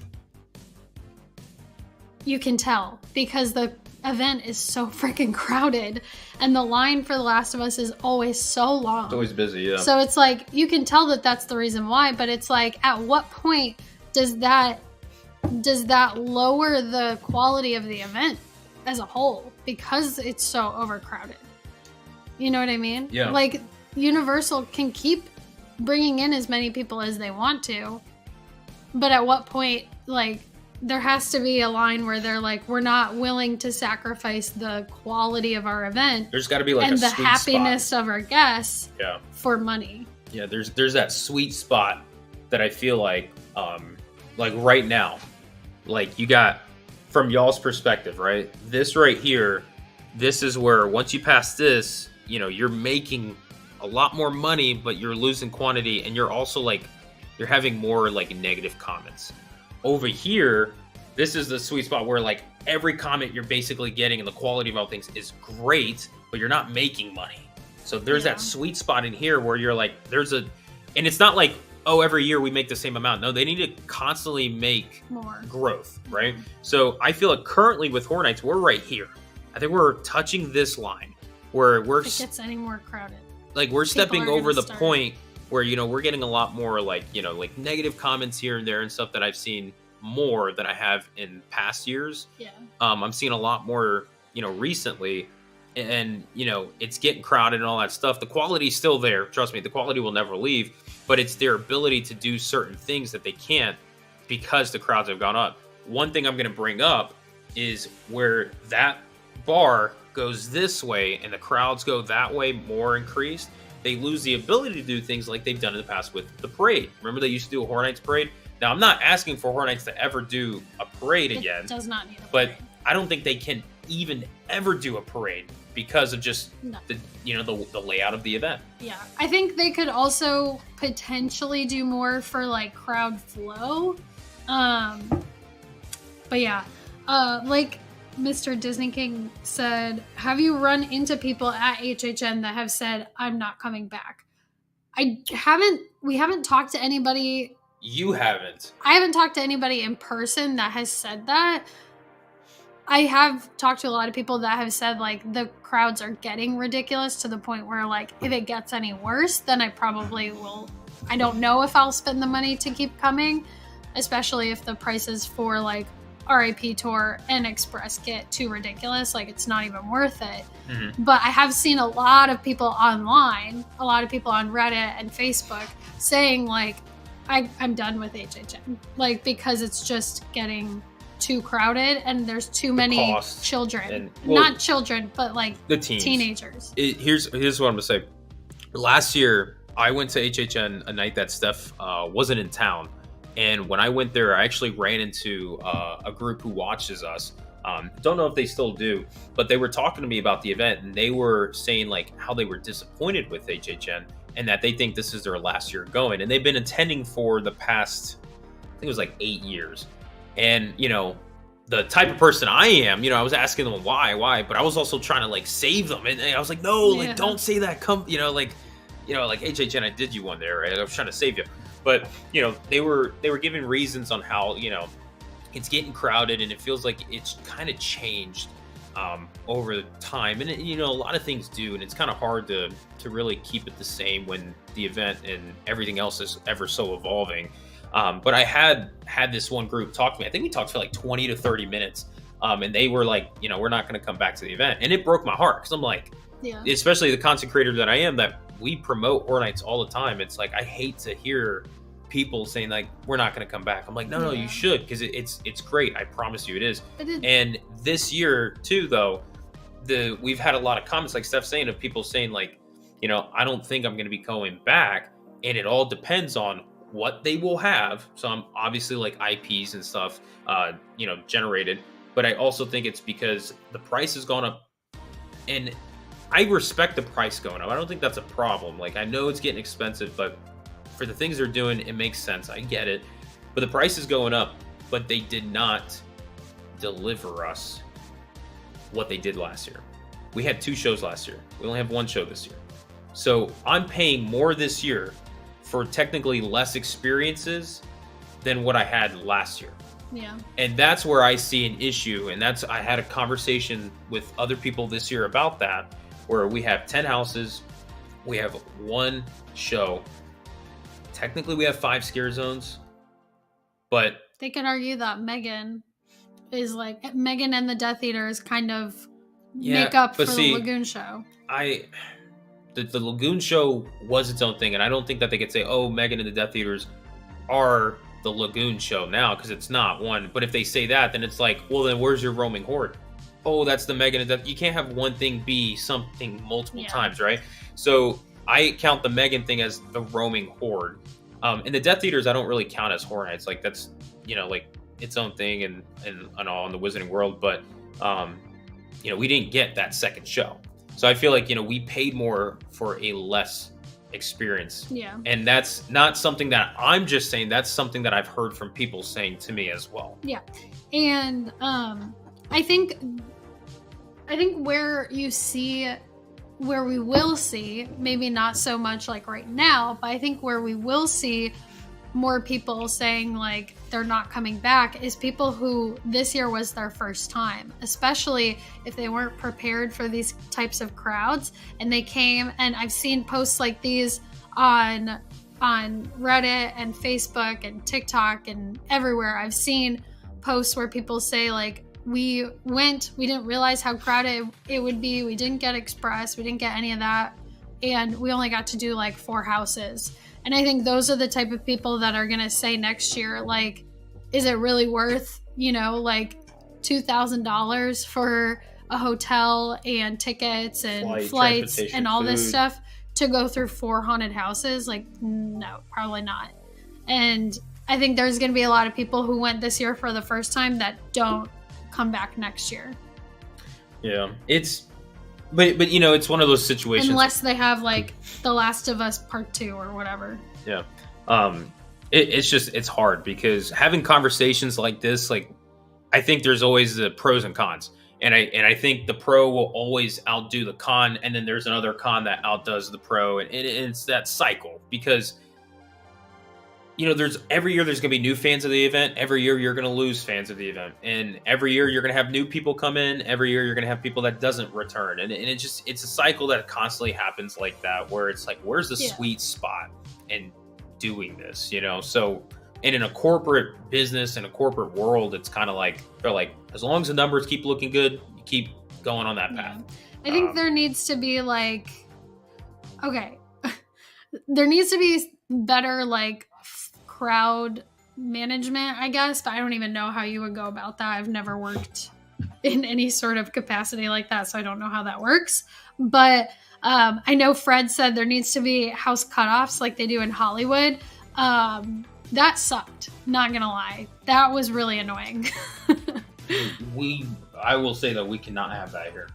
you can tell because the event is so freaking crowded and the line for The Last of Us is always so long. It's always busy, yeah. So it's like, you can tell that that's the reason why, but it's like, at what point does that lower the quality of the event as a whole because it's so overcrowded? You know what I mean? Yeah. Like, Universal can keep bringing in as many people as they want to, but at what point, like, there has to be a line where they're like, we're not willing to sacrifice the quality of our event. There's got to be like and a the sweet happiness spot. of our guests Yeah. for money. Yeah, there's that sweet spot that I feel like right now, like you got from y'all's perspective, right? This right here, this is where once you pass this, you know, you're making a lot more money, but you're losing quantity, and you're also like, you're having more like negative comments. Over here, this is the sweet spot where like every comment you're basically getting and the quality of all things is great, but you're not making money. So there's that sweet spot in here where you're like, and it's not like, oh, every year we make the same amount. No, they need to constantly make more growth, right? So I feel like currently with Horror Nights, we're right here. I think we're touching this line where if it gets any more crowded. Like we're stepping over the start. point where, you know, we're getting a lot more like, you know, like negative comments here and there and stuff that I've seen more than I have in past years. Yeah. I'm seeing a lot more, you know, recently. and it's getting crowded and all that stuff, the quality's still there. Trust me, the quality will never leave, but it's their ability to do certain things that they can't because the crowds have gone up. One thing I'm going to bring up is where that bar goes this way and the crowds go that way, more increased, they lose the ability to do things like they've done in the past with the parade. Remember they used to do a Horror Nights parade? Now, I'm not asking for Horror Nights to ever do a parade again. It does not need a but parade. I don't think they can even ever do a parade because of just the layout of the event. Yeah, I think they could also potentially do more for like crowd flow. But yeah, like Mr. Disney King said, have you run into people at HHN that have said, I'm not coming back? We haven't talked to anybody. You haven't. I haven't talked to anybody in person that has said that. I have talked to a lot of people that have said like the crowds are getting ridiculous to the point where like if it gets any worse, then I probably will. I don't know if I'll spend the money to keep coming, especially if the prices for like RIP tour and express get too ridiculous. Like it's not even worth it. Mm-hmm. But I have seen a lot of people online, a lot of people on Reddit and Facebook saying like, I'm done with HHN. Like, because it's just getting too crowded and there's too many children. And, not children, but like the teens. Teenagers. Here's what I'm going to say. Last year, I went to HHN a night that Steph wasn't in town. And when I went there, I actually ran into a group who watches us. Don't know if they still do, but they were talking to me about the event and they were saying like how they were disappointed with HHN and that they think this is their last year going. And they've been attending for the past, I think it was like 8 years. And, the type of person I am, I was asking them why, but I was also trying to like save them. And I was like, no, like, don't say that. Like HHN, I did you one there, right? I was trying to save you. But, they were giving reasons on how, it's getting crowded and it feels like it's kind of changed over time. And, a lot of things do. And it's kind of hard to really keep it the same when the event and everything else is ever so evolving. But I had this one group talk to me. I think we talked for like 20 to 30 minutes. And they were like, we're not going to come back to the event. And it broke my heart because I'm like, especially the content creator that I am, that we promote Horror Nights all the time. It's like, I hate to hear people saying like, we're not going to come back. I'm like, no, you should. Because it's great. I promise you it is. And this year too, though, we've had a lot of comments like Steph saying of people saying like, I don't think I'm going to be going back. And it all depends on what they will have. So I'm obviously like IPs and stuff, generated. But I also think it's because the price has gone up. And I respect the price going up. I don't think that's a problem. Like, I know it's getting expensive, but for the things they're doing, it makes sense. I get it. But the price is going up, but they did not deliver us what they did last year. We had 2 shows last year. We only have 1 show this year. So I'm paying more this year for technically less experiences than what I had last year. Yeah. And that's where I see an issue. And I had a conversation with other people this year about that, where we have 10 houses, we have 1 show. Technically, we have 5 scare zones, but they can argue that Megan and the Death Eaters kind of make up for the Lagoon show. The Lagoon show was its own thing, and I don't think that they could say, oh, Megan and the Death Eaters are the Lagoon show now, because it's not one. But if they say that, then it's like, well, then where's your roaming horde? Oh, that's the Megan and Death. You can't have one thing be something multiple times, right? So I count the Megan thing as the roaming horde. And the Death Eaters, I don't really count as Horror Nights. Like, that's, like its own thing and all in the Wizarding World. But, we didn't get that second show. So I feel like, we paid more for a less experience. Yeah. And that's not something that I'm just saying. That's something that I've heard from people saying to me as well. Yeah. And I think where we will see, maybe not so much like right now, but I think where we will see more people saying like they're not coming back is people who this year was their first time, especially if they weren't prepared for these types of crowds and they came. And I've seen posts like these on Reddit and Facebook and TikTok and everywhere. I've seen posts where people say like, we went, we didn't realize how crowded it would be. We didn't get express, we didn't get any of that, and we only got to do like 4 houses. And I think those are the type of people that are gonna say next year, like, is it really worth, like $2,000 for a hotel and tickets and flights and all this stuff to go through 4 haunted houses? Like, no, probably not. And I think there's going to be a lot of people who went this year for the first time that don't come back next year. Yeah, but it's one of those situations. Unless they have like The Last of Us Part 2 or whatever. Yeah. It's hard because having conversations like this, like, I think there's always the pros and cons. And I think the pro will always outdo the con, and then there's another con that outdoes the pro, and it's that cycle because there's every year there's going to be new fans of the event. Every year you're going to lose fans of the event, and every year you're going to have new people come in. Every year you're going to have people that doesn't return, and it's a cycle that constantly happens like that, where it's like, where's the sweet spot in doing this? So. And in a corporate business, in a corporate world, it's kind of like, they're like, as long as the numbers keep looking good, you keep going on that path. I think there needs to be like, okay, there needs to be better like crowd management, I guess, but I don't even know how you would go about that. I've never worked in any sort of capacity like that, so I don't know how that works. But I know Fred said there needs to be house cutoffs like they do in Hollywood. That sucked. Not gonna lie. That was really annoying. I will say that we cannot have that here.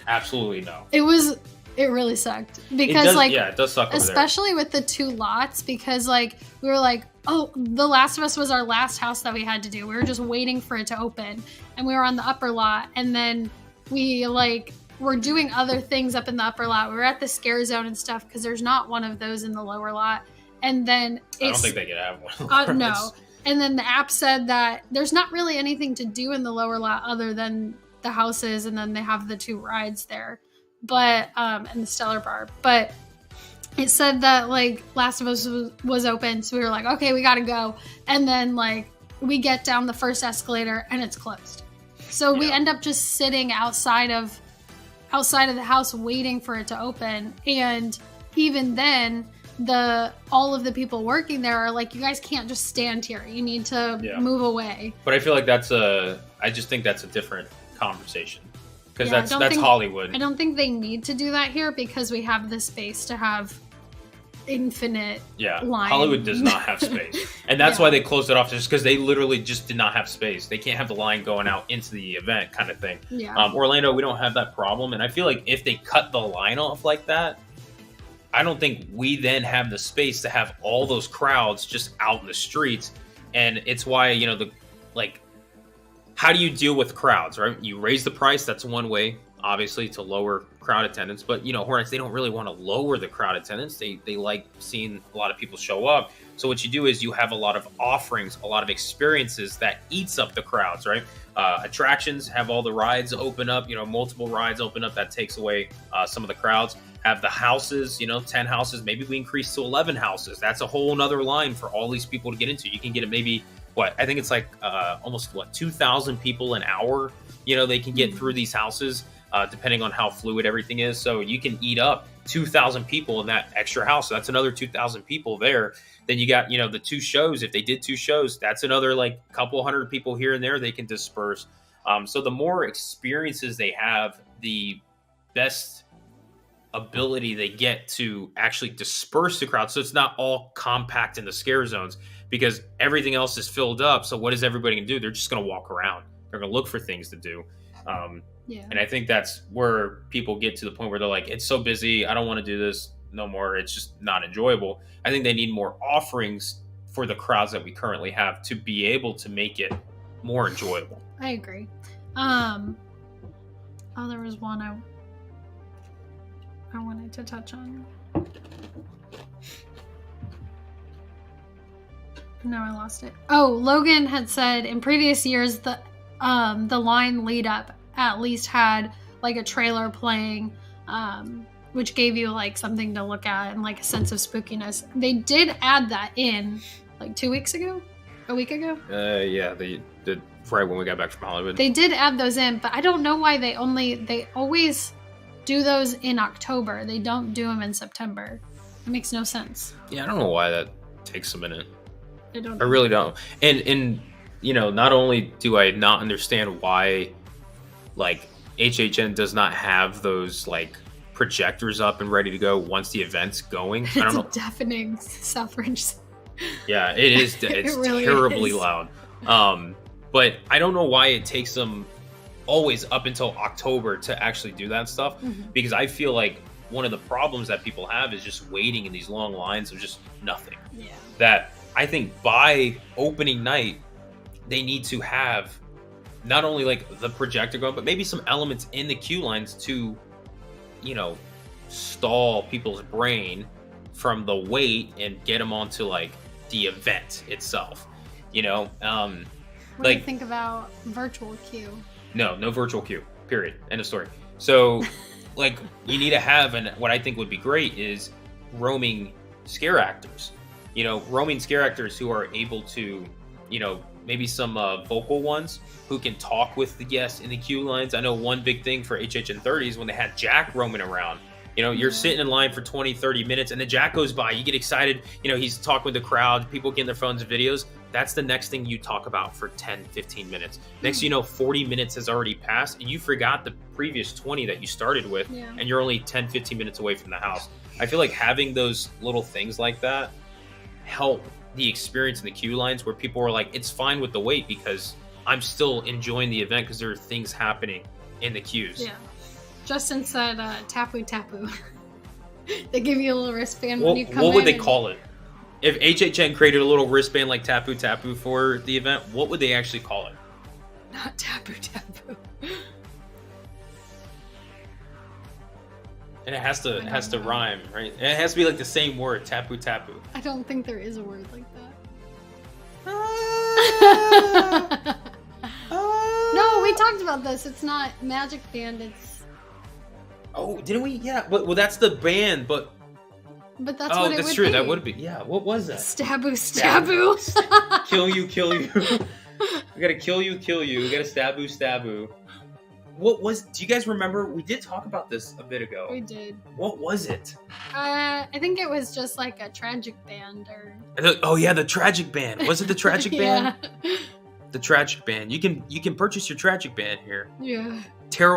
Absolutely no. It really sucked because it does suck over especially there. With the 2 lots, because like we were like, oh, The Last of Us was our last house that we had to do. We were just waiting for it to open, and we were on the upper lot, and then we like were doing other things up in the upper lot. We were at the scare zone and stuff because there's not one of those in the lower lot. And then I don't think they could have one. No. And then the app said that there's not really anything to do in the lower lot other than the houses, and then they have the 2 rides there, but and the Stellar Bar. But it said that like Last of Us was open, so we were like, okay, we gotta go. And then like we get down the first escalator and it's closed. So we end up just sitting outside of the house waiting for it to open. And even then, all of the people working there are like, you guys can't just stand here. You need to move away. But I feel like I just think that's a different conversation because that's Hollywood. I don't think they need to do that here because we have the space to have infinite line. Hollywood does not have space. And that's why they closed it off, just because they literally just did not have space. They can't have the line going out into the event kind of thing. Orlando, we don't have that problem. And I feel like if they cut the line off like that, I don't think we then have the space to have all those crowds just out in the streets. And it's why, how do you deal with crowds, right? You raise the price. That's one way, obviously, to lower crowd attendance. But, Hornets, they don't really want to lower the crowd attendance. They like seeing a lot of people show up. So what you do is you have a lot of offerings, a lot of experiences that eats up the crowds, right? Attractions, have all the rides open up, multiple rides open up. That takes away some of the crowds. Have the houses, 10 houses. Maybe we increase to 11 houses. That's a whole nother line for all these people to get into. You can get it maybe, I think it's like almost 2,000 people an hour, they can get through these houses, depending on how fluid everything is. So you can eat up 2,000 people in that extra house. So that's another 2,000 people there. Then you got, the 2 shows. If they did 2 shows, that's another like couple hundred people here and there they can disperse. So the more experiences they have, the best ability they get to actually disperse the crowd. So it's not all compact in the scare zones because everything else is filled up. So what is everybody going to do? They're just going to walk around. They're going to look for things to do. And I think that's where people get to the point where they're like, it's so busy. I don't want to do this no more. It's just not enjoyable. I think they need more offerings for the crowds that we currently have to be able to make it more enjoyable. I agree. There was one I wanted to touch on. No, I lost it. Oh, Logan had said in previous years the line lead up at least had like a trailer playing, which gave you like something to look at and like a sense of spookiness. They did add that in like 2 weeks ago. A week ago? Yeah, the right when we got back from Hollywood. They did add those in, but I don't know why they always do those in October. They don't do them in September. It makes no sense. Yeah, I don't know why that takes a minute. I really don't. And you know, not only do I not understand why, like, HHN does not have those, like, projectors up and ready to go once the event's going. I don't know. It's a deafening Southridge. Yeah, it is. It's really terribly loud. But I don't know why it takes them always up until October to actually do that stuff. Because I feel like one of the problems that people have is just waiting in these long lines of just nothing. Yeah. That I think by opening night, they need to have not only like the projector going, but maybe some elements in the queue lines to, you know, stall people's brain from the wait and get them onto like the event itself. You know, what do you think about virtual queue? No virtual queue. Period. End of story. So, like, you need to have, and what I think would be great is roaming scare actors. You know, roaming scare actors who are able to, you know, maybe some vocal ones who can talk with the guests in the queue lines. I know one big thing for HHN 30s when they had Jack roaming around. You know, you're sitting in line for 20, 30 minutes and then Jack goes by. You get excited. You know, he's talking with the crowd. People getting their phones and videos. That's the next thing you talk about for 10, 15 minutes. Next thing you know, 40 minutes has already passed and you forgot the previous 20 that you started with. Yeah. And you're only 10, 15 minutes away from the house. I feel like having those little things like that help the experience in the queue lines where people are like, it's fine with the wait because I'm still enjoying the event because there are things happening in the queues. Yeah. Justin said tapu tapu. They give you a little wristband when you come in. What would they call it? If HHN created a little wristband like tapu tapu for the event, what would they actually call it? Not tapu tapu. And it has to rhyme, right? And it has to be like the same word, tapu tapu. I don't think there is a word like that. No, we talked about this. It's not Magic Band. It's. Oh, didn't we? Yeah. Well, that's the band, but. But that's what it would be. Oh, that's true. That would be. Yeah. What was that? Stabu, stabu. Kill you. We gotta kill you. We gotta stabu. What was? Do you guys remember? We did talk about this a bit ago. We did. What was it? I think it was just like a tragic band or. Oh yeah, the tragic band. Was it the tragic band? Yeah. The tragic band. You can purchase your tragic band here. Yeah.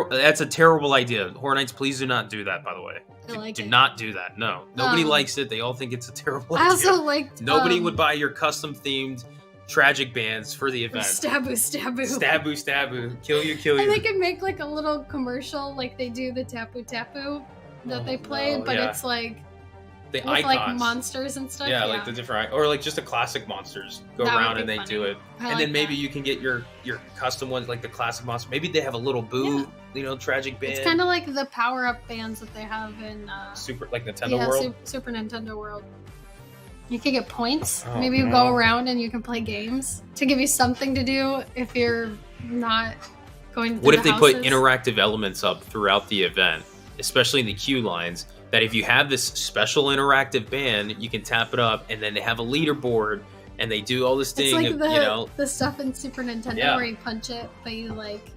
That's a terrible idea. Horror Nights, please do not do that. By the way, do not do that. No, nobody likes it. They all think it's a terrible idea. I also liked. Nobody would buy your custom themed tragic bands for the event. Stabu. Kill you. And they could make like a little commercial, like they do the tapu tapu that they play, but it's like the with icons, like monsters and stuff. Yeah, like the different, or like just the classic monsters go around and they do it. And then maybe you can get your custom ones, like the classic monster. Maybe they have a little Boo, tragic band. It's kind of like the power-up bands that they have in Nintendo World. Super Nintendo World. You can get points. Maybe you go around and you can play games to give you something to do if you're not going to What if they put interactive elements up throughout the event, especially in the queue lines, that if you have this special interactive band, you can tap it up and then they have a leaderboard and they do all this thing. It's like the stuff in Super Nintendo where you punch it, but you like...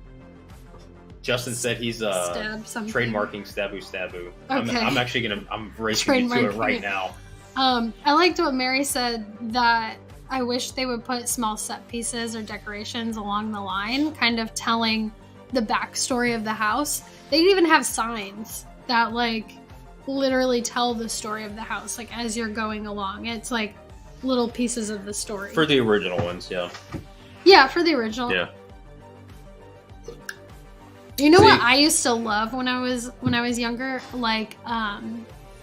Justin said he's trademarking Stabu. Okay. I'm actually I'm racing to it right now. I liked what Mary said, that I wish they would put small set pieces or decorations along the line, kind of telling the backstory of the house. They even have signs that like literally tell the story of the house, like as you're going along. It's like little pieces of the story. For the original ones, yeah. Yeah, for the original. Yeah. You know what I used to love when I was younger? Like,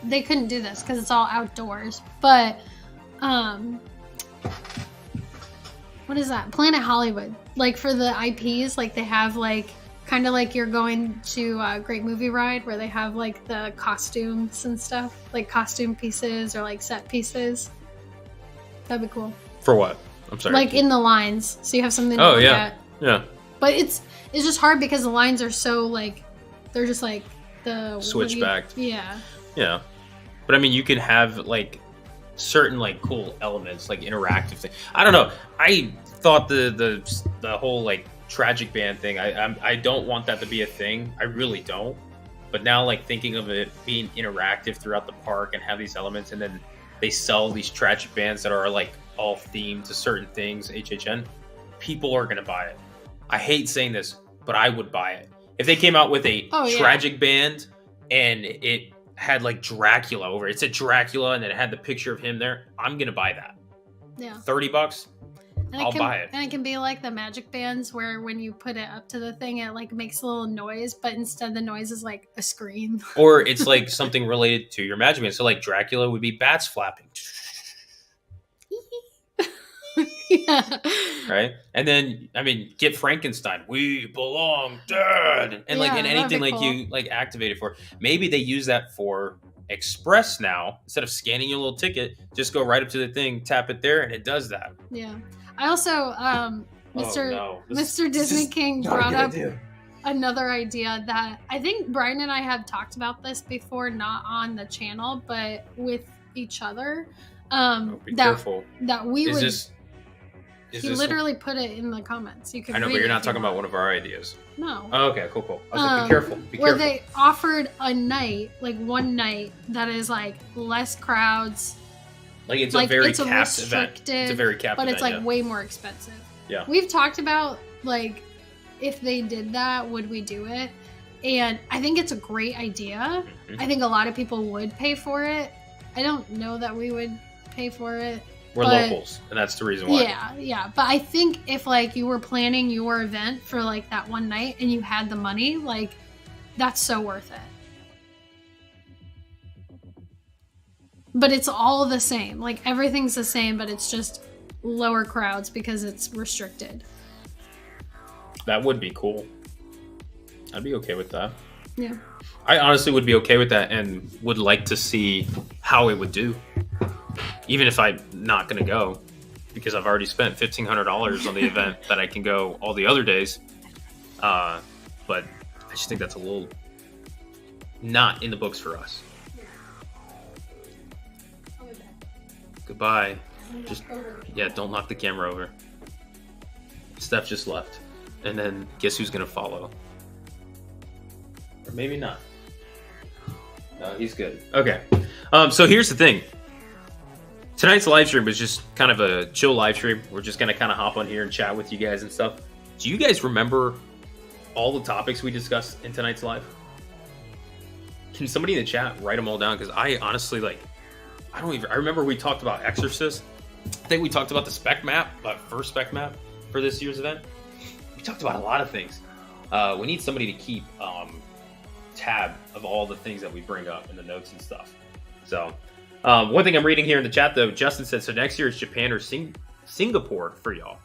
they couldn't do this because it's all outdoors. But, what is that? Planet Hollywood. Like for the IPs, like they have like, kind of like you're going to a Great Movie Ride where they have like the costumes and stuff. Like costume pieces or like set pieces. That'd be cool. For what? I'm sorry. Like in the lines. So you have something to look at. Yeah. But it's just hard because the lines are so like, they're just like the... Switchbacked. Yeah. Yeah. But I mean, you can have like certain like cool elements, like interactive thing. I don't know. I thought the whole like tragic band thing. I don't want that to be a thing. I really don't. But now, like thinking of it being interactive throughout the park and have these elements, and then they sell these tragic bands that are like all themed to certain things. HHN, people are gonna buy it. I hate saying this, but I would buy it if they came out with a tragic band and it had like Dracula over it. It said Dracula and then it had the picture of him there. I'm gonna buy that. Yeah. $30. I'll buy it. And it can be like the magic bands where when you put it up to the thing, it like makes a little noise, but instead the noise is like a scream. Or it's like something related to your magic band. So like Dracula would be bats flapping. Yeah. Right? And then, I mean, get Frankenstein. We belong dead. And like, and anything like cool. You like activate it for. Maybe they use that for Express now. Instead of scanning your little ticket, just go right up to the thing, tap it there, and it does that. Yeah. I also, Mr. Disney King brought up another idea that I think Brian and I have talked about this before, not on the channel, but with each other. Be careful. That we would. He literally put it in the comments. You can. I know, but you're not talking about one of our ideas. No. Oh, okay, cool. I was like, be careful. Where they offered a night, like one night, that is like less crowds. Like it's a very capped event. It's a very capped event, but it's like way more expensive. Yeah. We've talked about like if they did that, would we do it? And I think it's a great idea. Mm-hmm. I think a lot of people would pay for it. I don't know that we would pay for it. We're locals, and that's the reason why. Yeah. But I think if like you were planning your event for like that one night and you had the money, like that's so worth it. But it's all the same. Like everything's the same, but it's just lower crowds because it's restricted. That would be cool. I'd be okay with that. Yeah. I honestly would be okay with that and would like to see how it would do. Even if I'm not going to go, because I've already spent $1,500 on the event that I can go all the other days. But I just think that's a little not in the books for us. Goodbye. Just don't knock the camera over. Steph just left. And then guess who's going to follow? Or maybe not. No, he's good. Okay. So here's the thing. Tonight's live stream was just kind of a chill live stream. We're just going to kind of hop on here and chat with you guys and stuff. Do you guys remember all the topics we discussed in tonight's live? Can somebody in the chat write them all down? Because I honestly, I remember we talked about Exorcist. I think we talked about the spec map, first spec map for this year's event. We talked about a lot of things. We need somebody to keep tab of all the things that we bring up in the notes and stuff. So... one thing I'm reading here in the chat, though, Justin said, so next year is Japan or Singapore for y'all.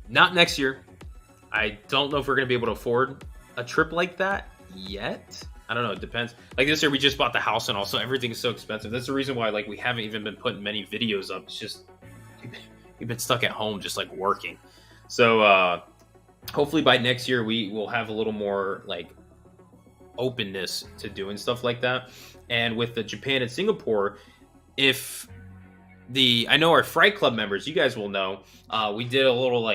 Not next year. I don't know if we're going to be able to afford a trip like that yet. I don't know. It depends. Like this year, we just bought the house and also everything is so expensive. That's the reason why we haven't even been putting many videos up. It's just we've been stuck at home just working. So hopefully by next year, we will have a little more openness to doing stuff like that. And with the Japan and Singapore, I know our Fright Club members, you guys will know, we did a little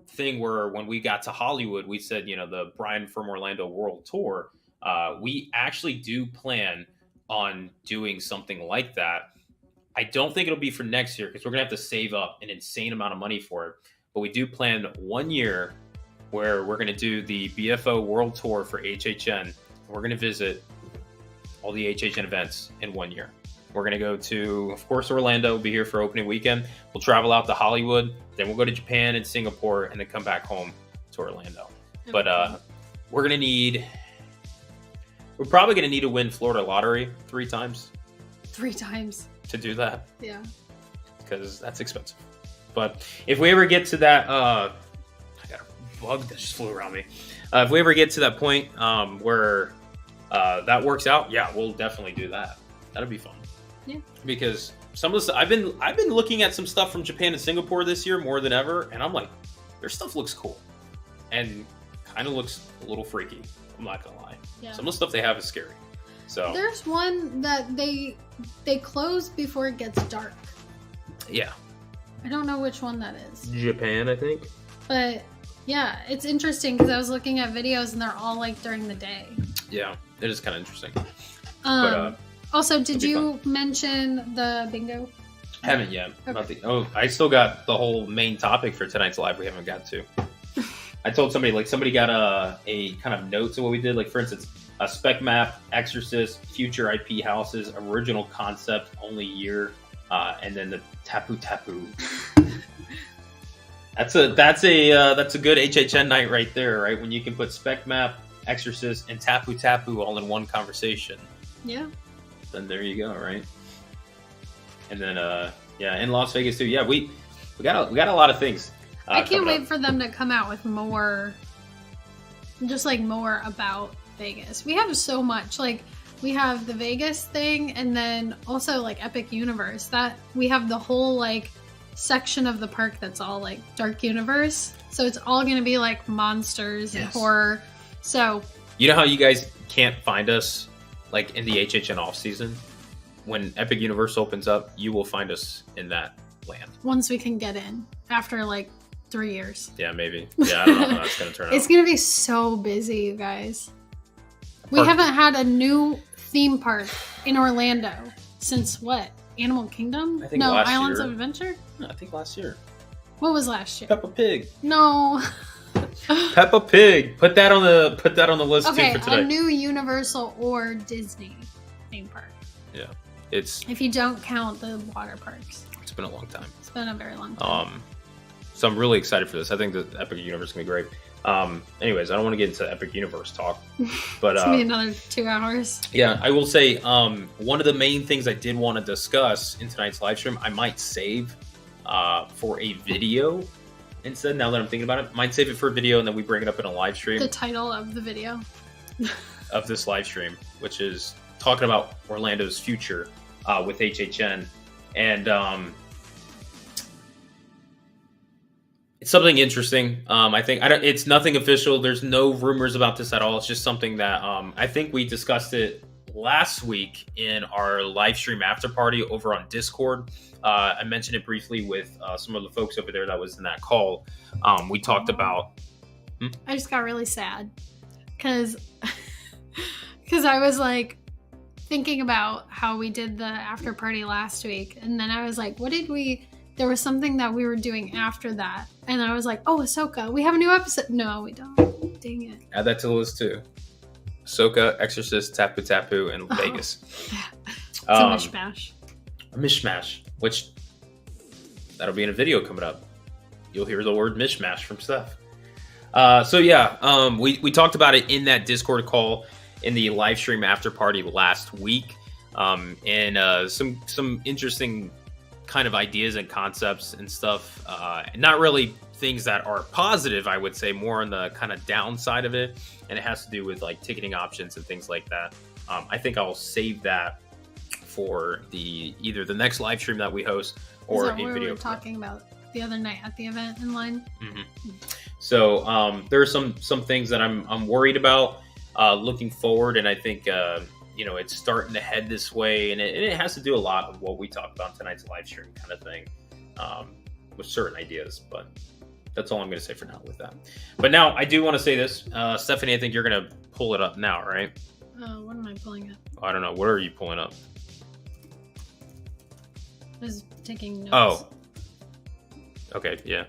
thing where when we got to Hollywood, we said, the Brian from Orlando World Tour, we actually do plan on doing something like that. I don't think it'll be for next year because we're going to have to save up an insane amount of money for it. But we do plan 1 year where we're going to do the BFO World Tour for HHN. We're going to visit all the HHN events in 1 year. We're going to go to, of course, Orlando. We'll be here for opening weekend. We'll travel out to Hollywood. Then we'll go to Japan and Singapore and then come back home to Orlando. Okay. But we're probably going to need to win Florida Lottery 3 times. 3 times. To do that. Yeah. Because that's expensive. But if we ever get to that, I got a bug that just flew around me. If we ever get to that point where that works out, yeah, we'll definitely do that. That'll be fun. Yeah. Because some of the stuff I've been looking at some stuff from Japan and Singapore this year more than ever, and I'm like, their stuff looks cool, and kind of looks a little freaky. I'm not gonna lie. Yeah. Some of the stuff they have is scary. So there's one that they close before it gets dark. yeah, I don't know which one that is. Japan, I think. But yeah, it's interesting because I was looking at videos and they're all like during the day. Yeah, it is kind of interesting. Also, did you mention the bingo? Haven't yet. Okay. I still got the whole main topic for tonight's live. We haven't got to. I told somebody got a kind of notes of what we did. Like for instance, a spec map, Exorcist, future IP houses, original concept, only year, and then the Tapu Tapu. That's a good HHN night right there, right? When you can put spec map, Exorcist, and Tapu Tapu all in one conversation. Yeah. Then there you go, right? And then in Las Vegas too. Yeah, we got a lot of things. I can't wait for them to come out with more about Vegas. We have so much. Like we have the Vegas thing, and then also like Epic Universe. That we have the whole like section of the park that's all like dark universe. So it's all going to be like monsters and horror. So you know how you guys can't find us like in the HHN off season? When Epic Universe opens up, you will find us in that land. Once we can get in after like 3 years. Yeah, maybe. Yeah, I don't know how that's going to turn out. It's going to be so busy, you guys. We haven't had a new theme park in Orlando since what? Animal Kingdom? I think last Islands year. of Adventure? No, I think last year. What was last year? Peppa Pig. No. Peppa Pig. Put that on the list too for today. A new Universal or Disney theme park. Yeah. If you don't count the water parks. It's been a long time. It's been a very long time. So I'm really excited for this. I think the Epic Universe is going to be great. Anyways, I don't want to get into Epic Universe talk, but it's going to be another 2 hours. Yeah, I will say one of the main things I did want to discuss in tonight's live stream, I might save for a video instead. Now that I'm thinking about it, might save it for a video and then we bring it up in a live stream. The title of the video of this live stream, which is talking about Orlando's future with HHN, and it's something interesting. I think it's nothing official. There's no rumors about this at all. It's just something that I think we discussed it last week in our live stream after party over on Discord. I mentioned it briefly with some of the folks over there that was in that call. We talked about. I just got really sad because I was like thinking about how we did the after party last week, and then I was like, what did we? There was something that we were doing after that, and I was like, oh, Ahsoka, we have a new episode. No, we don't. Dang it. Add that to the list too. Ahsoka, Exorcist, Tapu Tapu, and Vegas. It's a mishmash. A mishmash, which that'll be in a video coming up. You'll hear the word mishmash from Steph. We talked about it in that Discord call in the live stream after party last week, and some interesting kind of ideas and concepts and stuff. Not really things that are positive, I would say, more on the kind of downside of it, and it has to do with like ticketing options and things like that. I think I'll save that for either the next live stream that we host or a video. We were talking about the other night at the event in line. Mm-hmm. So there are some things that I'm worried about looking forward, and I think it's starting to head this way, and it has to do a lot with what we talked about in tonight's live stream kind of thing, with certain ideas. But that's all I'm going to say for now with that. But now I do want to say this, Stephanie. I think you're going to pull it up now, right? What am I pulling up? I don't know. What are you pulling up? I was taking notes. Oh. Okay, yeah.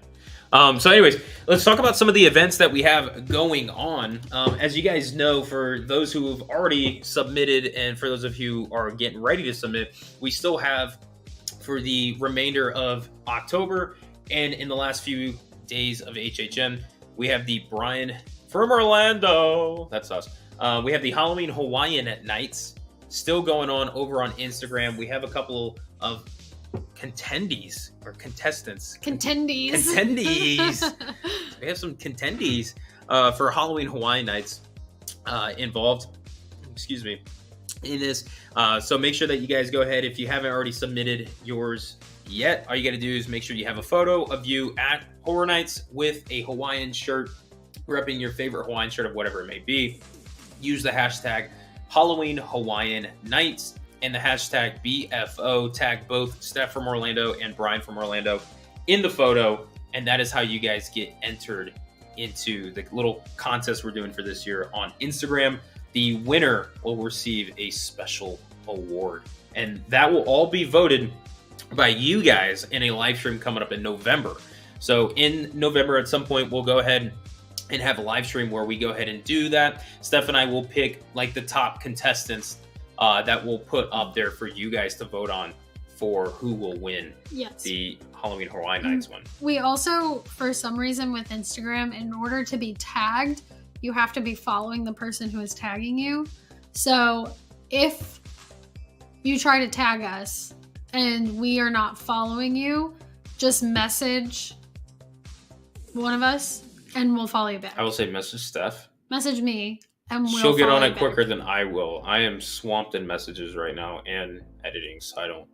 So anyways, let's talk about some of the events that we have going on. As you guys know, for those who have already submitted and for those of you who are getting ready to submit, we still have for the remainder of October and in the last few days of HHN, we have the Brian from Orlando. That's us. We have the Halloween Hawaiian at nights still going on over on Instagram. We have a couple of contenders. We have some contendees for Halloween Hawaiian nights involved. Excuse me. In this, so make sure that you guys go ahead. If you haven't already submitted yours yet, all you got to do is make sure you have a photo of you at Horror Nights with a Hawaiian shirt, repping your favorite Hawaiian shirt of whatever it may be. Use the hashtag Halloween Hawaiian Nights and the hashtag BFO. Tag both Steph from Orlando and Brian from Orlando in the photo, and that is how you guys get entered into the little contest we're doing for this year on Instagram. The winner will receive a special award, and that will all be voted by you guys in a live stream coming up in November. So in November at some point, we'll go ahead and have a live stream where we go ahead and do that. Steph and I will pick like the top contestants that we'll put up there for you guys to vote on for who will win the Halloween Hawaiian Nights one. We also, for some reason with Instagram, in order to be tagged, you have to be following the person who is tagging you. So if you try to tag us and we are not following you, just message one of us and we'll follow you back. I will say message Steph. Message me and she'll get on it quicker than I will. I am swamped in messages right now and editing, so I don't.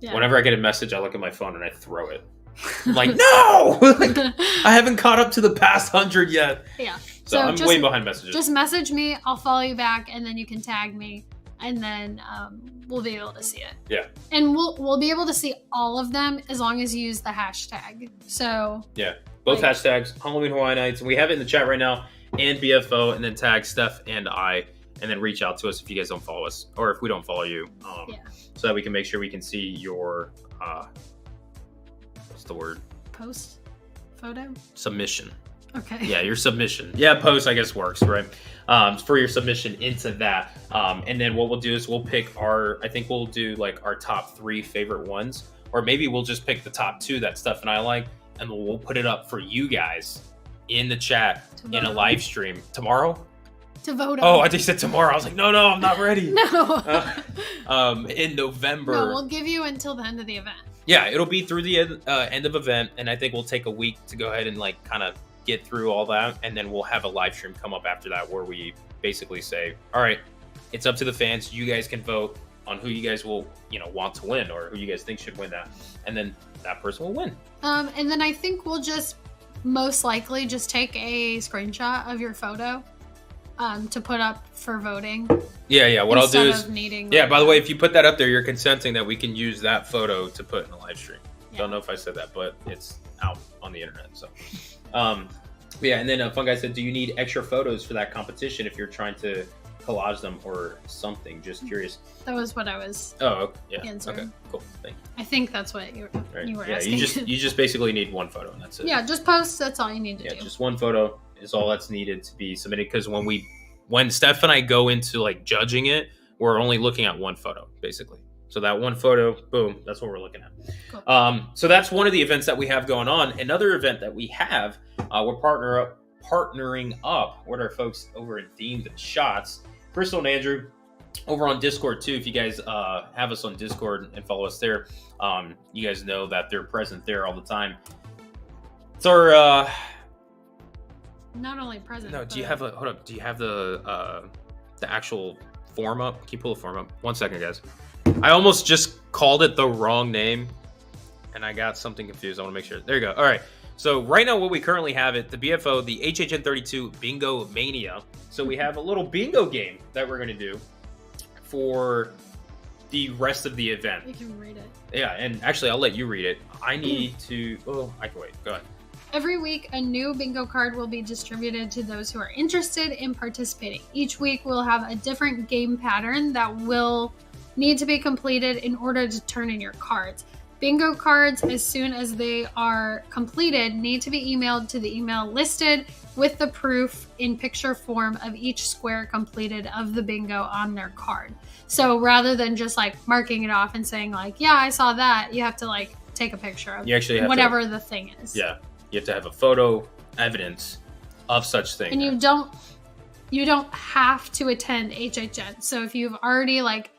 Yeah. Whenever I get a message, I look at my phone and I throw it. I'm like, no! Like, I haven't caught up to the past 100 yet. Yeah. So I'm way behind messages. Just message me, I'll follow you back, and then you can tag me, and then we'll be able to see it. Yeah. And we'll be able to see all of them as long as you use the hashtag. So yeah, both hashtags, Halloween Hawaiian Nights. We have it in the chat right now, and BFO, and then tag Steph and I, and then reach out to us if you guys don't follow us, or if we don't follow you. So that we can make sure we can see your what's the word? Post? Photo? Submission. Okay. Yeah, your submission. Yeah, post I guess works, right? For your submission into that. And then what we'll do is we'll pick I think we'll do like our top 3 favorite ones, or maybe we'll just pick the top 2 that Steph and I like, and we'll put it up for you guys in the chat in a live stream tomorrow. To vote on. Oh, I just said tomorrow. I was like, no, I'm not ready. No. In November. No, we'll give you until the end of the event. Yeah, it'll be through the end of event, and I think we'll take a week to go ahead and like kind of get through all that, and then we'll have a live stream come up after that where we basically say, all right, it's up to the fans. You guys can vote on who you guys will, want to win, or who you guys think should win that, and then that person will win. And then I think we'll just most likely just take a screenshot of your photo to put up for voting. Yeah. What I'll do is, by the way, if you put that up there, you're consenting that we can use that photo to put in a live stream. Yeah. Don't know if I said that, but it's out on the internet. So, and then Fun Guy said, do you need extra photos for that competition if you're trying to collage them or something? Just curious. That was what I was. Oh, yeah. Answering. Okay, cool. Thank you. I think that's what you were asking. You just basically need one photo, and that's it. Yeah, just post. That's all you need to do. Yeah, just one photo is all that's needed to be submitted, because when Steph and I go into like judging it, we're only looking at one photo basically. So that one photo, boom, that's what we're looking at. Cool. So that's one of the events that we have going on. Another event that we have, we're partnering up with our folks over in Themed Shots, Crystal and Andrew, over on Discord too. If you guys have us on Discord and follow us there, you guys know that they're present there all the time. It's our not only present. No, do you have the actual form up? Can you pull the form up? 1 second, guys. I almost just called it the wrong name, and I got something confused. I want to make sure. There you go. All right. So right now, what we currently have the BFO, the HHN 32 Bingo Mania. So we have a little bingo game that we're going to do for the rest of the event. You can read it. Yeah, and actually, I'll let you read it. I need to. Oh, I can wait. Go ahead. Every week, a new bingo card will be distributed to those who are interested in participating. Each week, we'll have a different game pattern that will need to be completed in order to turn in your cards. Bingo cards, as soon as they are completed, need to be emailed to the email listed with the proof in picture form of each square completed of the bingo on their card. So rather than just like marking it off and saying like, yeah, I saw that, you have to like take a picture of whatever the thing is. Yeah. You have to have a photo evidence of such thing. And you don't have to attend HHN. So if you've already like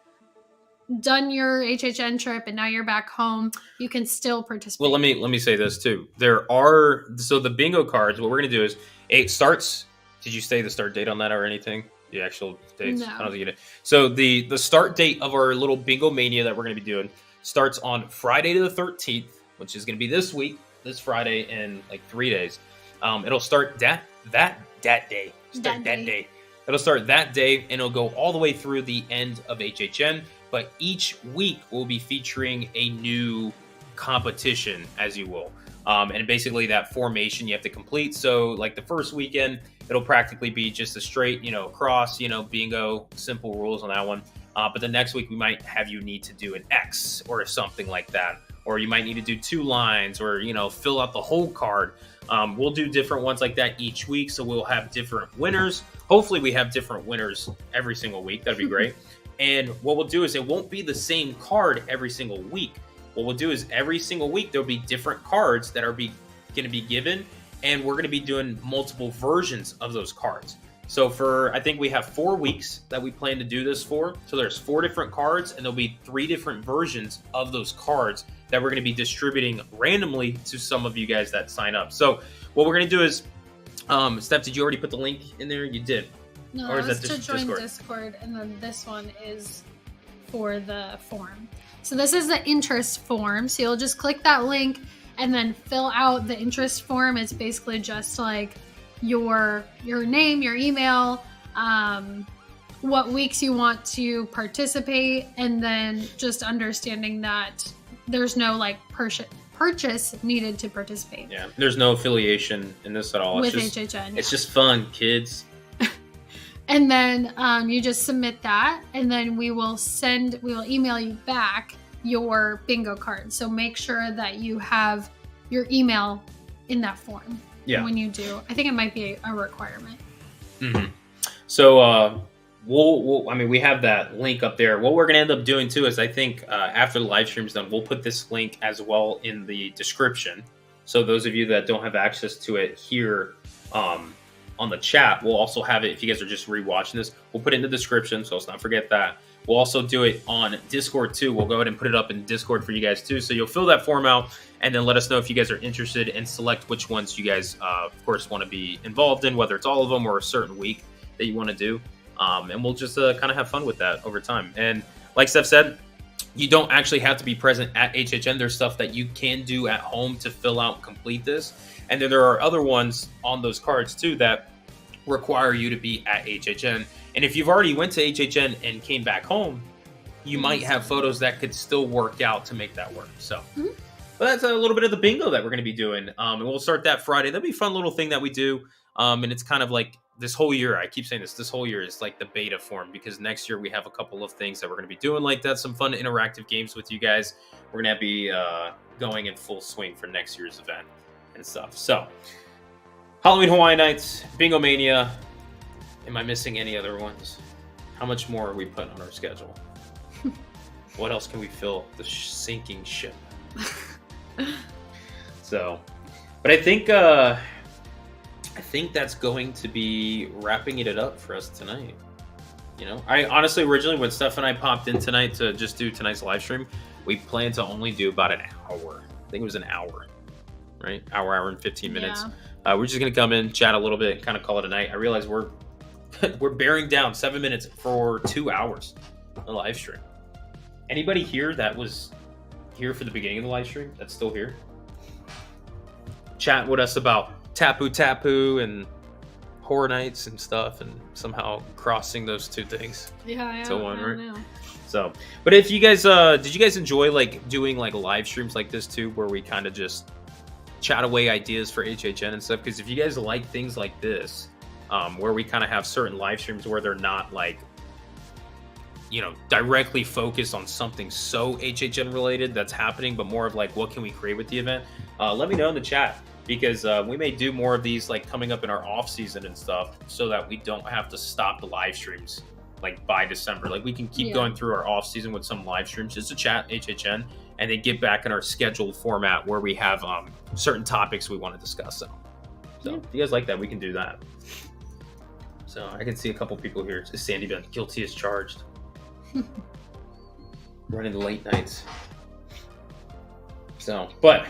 done your HHN trip and now you're back home, you can still participate. Well, let me say this too. So the bingo cards, what we're gonna do is it starts. Did you say the start date on that or anything? The actual dates? No. I don't think you did. So the start date of our little bingo mania that we're gonna be doing starts on Friday the 13th, which is gonna be this week. This Friday in like 3 days. It'll start that day. It'll start that day, and it'll go all the way through the end of HHN. But each week we'll be featuring a new competition, as you will. And basically that formation you have to complete. So like the first weekend, it'll practically be just a straight, cross, bingo, simple rules on that one. But the next week we might have you need to do an X or something like that. Or you might need to do 2 lines or, fill out the whole card. We'll do different ones like that each week. So we'll have different winners. Hopefully we have different winners every single week. That'd be great. And what we'll do is it won't be the same card every single week. What we'll do is every single week there'll be different cards that are going to be given, and we're going to be doing multiple versions of those cards. So I think we have 4 weeks that we plan to do this for. So there's 4 different cards, and there'll be 3 different versions of those cards that we're going to be distributing randomly to some of you guys that sign up. So what we're going to do is, Steph, did you already put the link in there? You did. No, or is that to join Discord, and then this one is for the form. So this is the interest form. So you'll just click that link and then fill out the interest form. It's basically just like your name, your email, what weeks you want to participate, and then just understanding that there's no like purchase needed to participate. Yeah, there's no affiliation in this at all. With HHN. It's just fun, kids. And then you just submit that, and then we will email you back your bingo card. So make sure that you have your email in that form. Yeah. When you do, I think it might be a requirement. Mm-hmm. So we have that link up there. What we're going to end up doing too is I think after the live stream's done, we'll put this link as well in the description. So those of you that don't have access to it here, on the chat, we'll also have it. If you guys are just rewatching this, we'll put it in the description, so let's not forget that. We'll also do it on Discord too. We'll go ahead and put it up in Discord for you guys too. So you'll fill that form out and then let us know if you guys are interested and select which ones you guys, of course, want to be involved in, whether it's all of them or a certain week that you want to do. And we'll just kind of have fun with that over time. And like Steph said, you don't actually have to be present at HHN. There's stuff that you can do at home to fill out and complete this. And then there are other ones on those cards too that require you to be at HHN. And if you've already went to HHN and came back home, you might have photos that could still work out to make that work. So, but that's a little bit of the bingo that we're going to be doing. And we'll start that Friday. That'll be a fun little thing that we do. And it's kind of like this whole year. I keep saying this whole year is like the beta form, because next year we have a couple of things that we're going to be doing like that. Some fun interactive games with you guys. We're going to be going in full swing for next year's event and stuff. So Halloween Hawaiian Nights, Bingo Mania. Am I missing any other ones? How much more are we putting on our schedule? What else can we fill the sinking ship? So, but I think that's going to be wrapping it up for us tonight. I honestly, originally when Steph and I popped in tonight to just do tonight's live stream, we planned to only do about an hour. I think it was an hour, right? Hour and 15 minutes. Yeah. We're just going to come in, chat a little bit, and kind of call it a night. I realize we're bearing down 7 minutes for 2 hours on the live stream. Anybody here that was here for the beginning of the live stream that's still here? Chat with us about Tapu and Horror Nights and stuff, and somehow crossing those two things to one, right? Know. So, but if you guys, did you guys enjoy like doing like live streams like this too, where we kind of just chat away ideas for HHN and stuff? Because if you guys like things like this, where we kind of have certain live streams where they're not like, directly focused on something so HHN related that's happening, but more of like, what can we create with the event? Let me know in the chat, because we may do more of these like coming up in our off season and stuff, so that we don't have to stop the live streams like by December. Like we can keep going through our off season with some live streams just to chat HHN, and then get back in our scheduled format where we have certain topics we want to discuss. So if you guys like that, we can do that. So I can see a couple people here. Sandy been guilty as charged. Running the late nights. So, but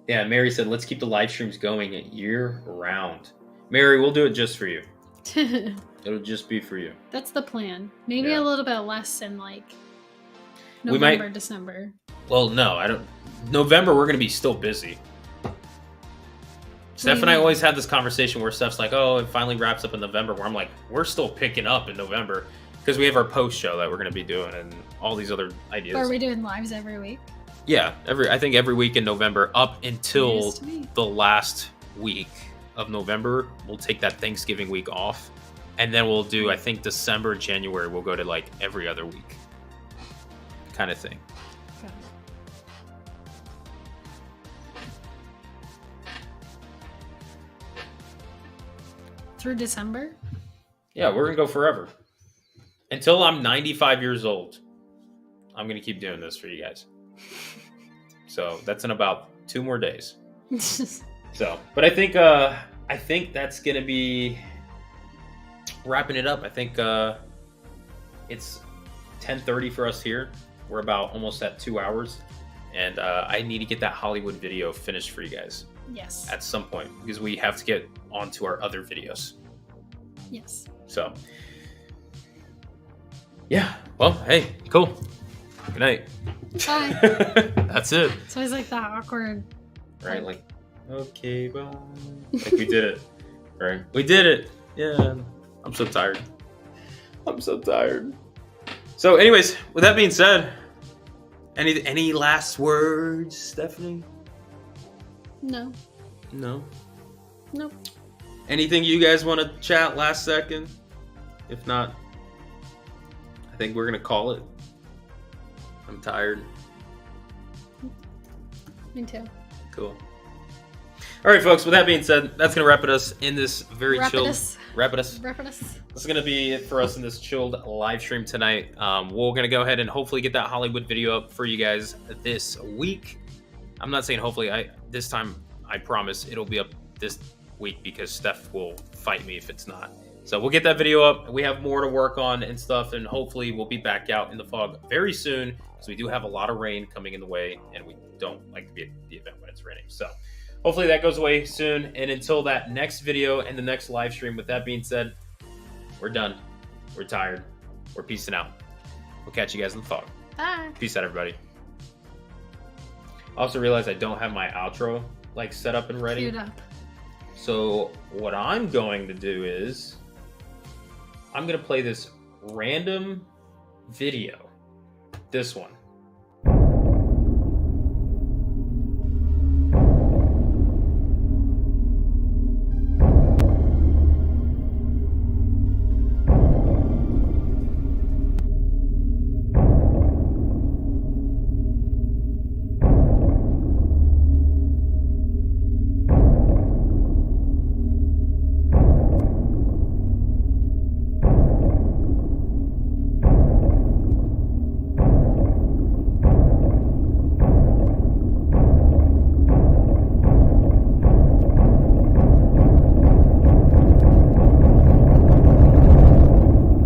yeah, Mary said, let's keep the live streams going year round. Mary, we'll do it just for you. It'll just be for you. That's the plan. Maybe a little bit less in like November, December. Well, no, I don't. November, we're going to be still busy. Steph and I always had this conversation where Steph's like, oh, it finally wraps up in November, where I'm like, we're still picking up in November because we have our post show that we're going to be doing and all these other ideas. Are we doing lives every week? Yeah, I think every week in November up until the last week of November. We'll take that Thanksgiving week off, and then we'll do, I think, December, January, we'll go to like every other week kind of thing. Okay. Through December? Yeah, we're going to go forever. Until I'm 95 years old, I'm going to keep doing this for you guys. So that's in about 2 more days. So, but I think that's going to be wrapping it up. I think it's 10:30 for us here. We're about almost at 2 hours. And I need to get that Hollywood video finished for you guys. Yes. At some point, because we have to get onto our other videos. Yes. So, yeah. Well, hey, cool. Good night. Bye. That's it. It's always like that awkward. Right? Like, okay, bye. Like we did it. Right? We did it. Yeah. I'm so tired. So, anyways, with that being said, any last words, Stephanie? No. No. Nope. Anything you guys want to chat last second? If not, I think we're gonna call it. I'm tired. Me too. Cool. All right, folks. With that being said, that's gonna wrap it us in this very chilled. Wrap it us. This is gonna be it for us in this chilled live stream tonight. We're gonna go ahead and hopefully get that Hollywood video up for you guys this week. I'm not saying hopefully. This time I promise it'll be up this week because Steph will fight me if it's not. So we'll get that video up. We have more to work on and stuff, and hopefully we'll be back out in the fog very soon because we do have a lot of rain coming in the way, and we don't like to be at the event when it's raining. So hopefully that goes away soon. And until that next video and the next live stream, with that being said, we're done. We're tired. We're peacing out. We'll catch you guys in the fog. Bye. Peace out, everybody. I also realized I don't have my outro like set up and ready. Queued up. So what I'm going to do is I'm going to play this random video. This one.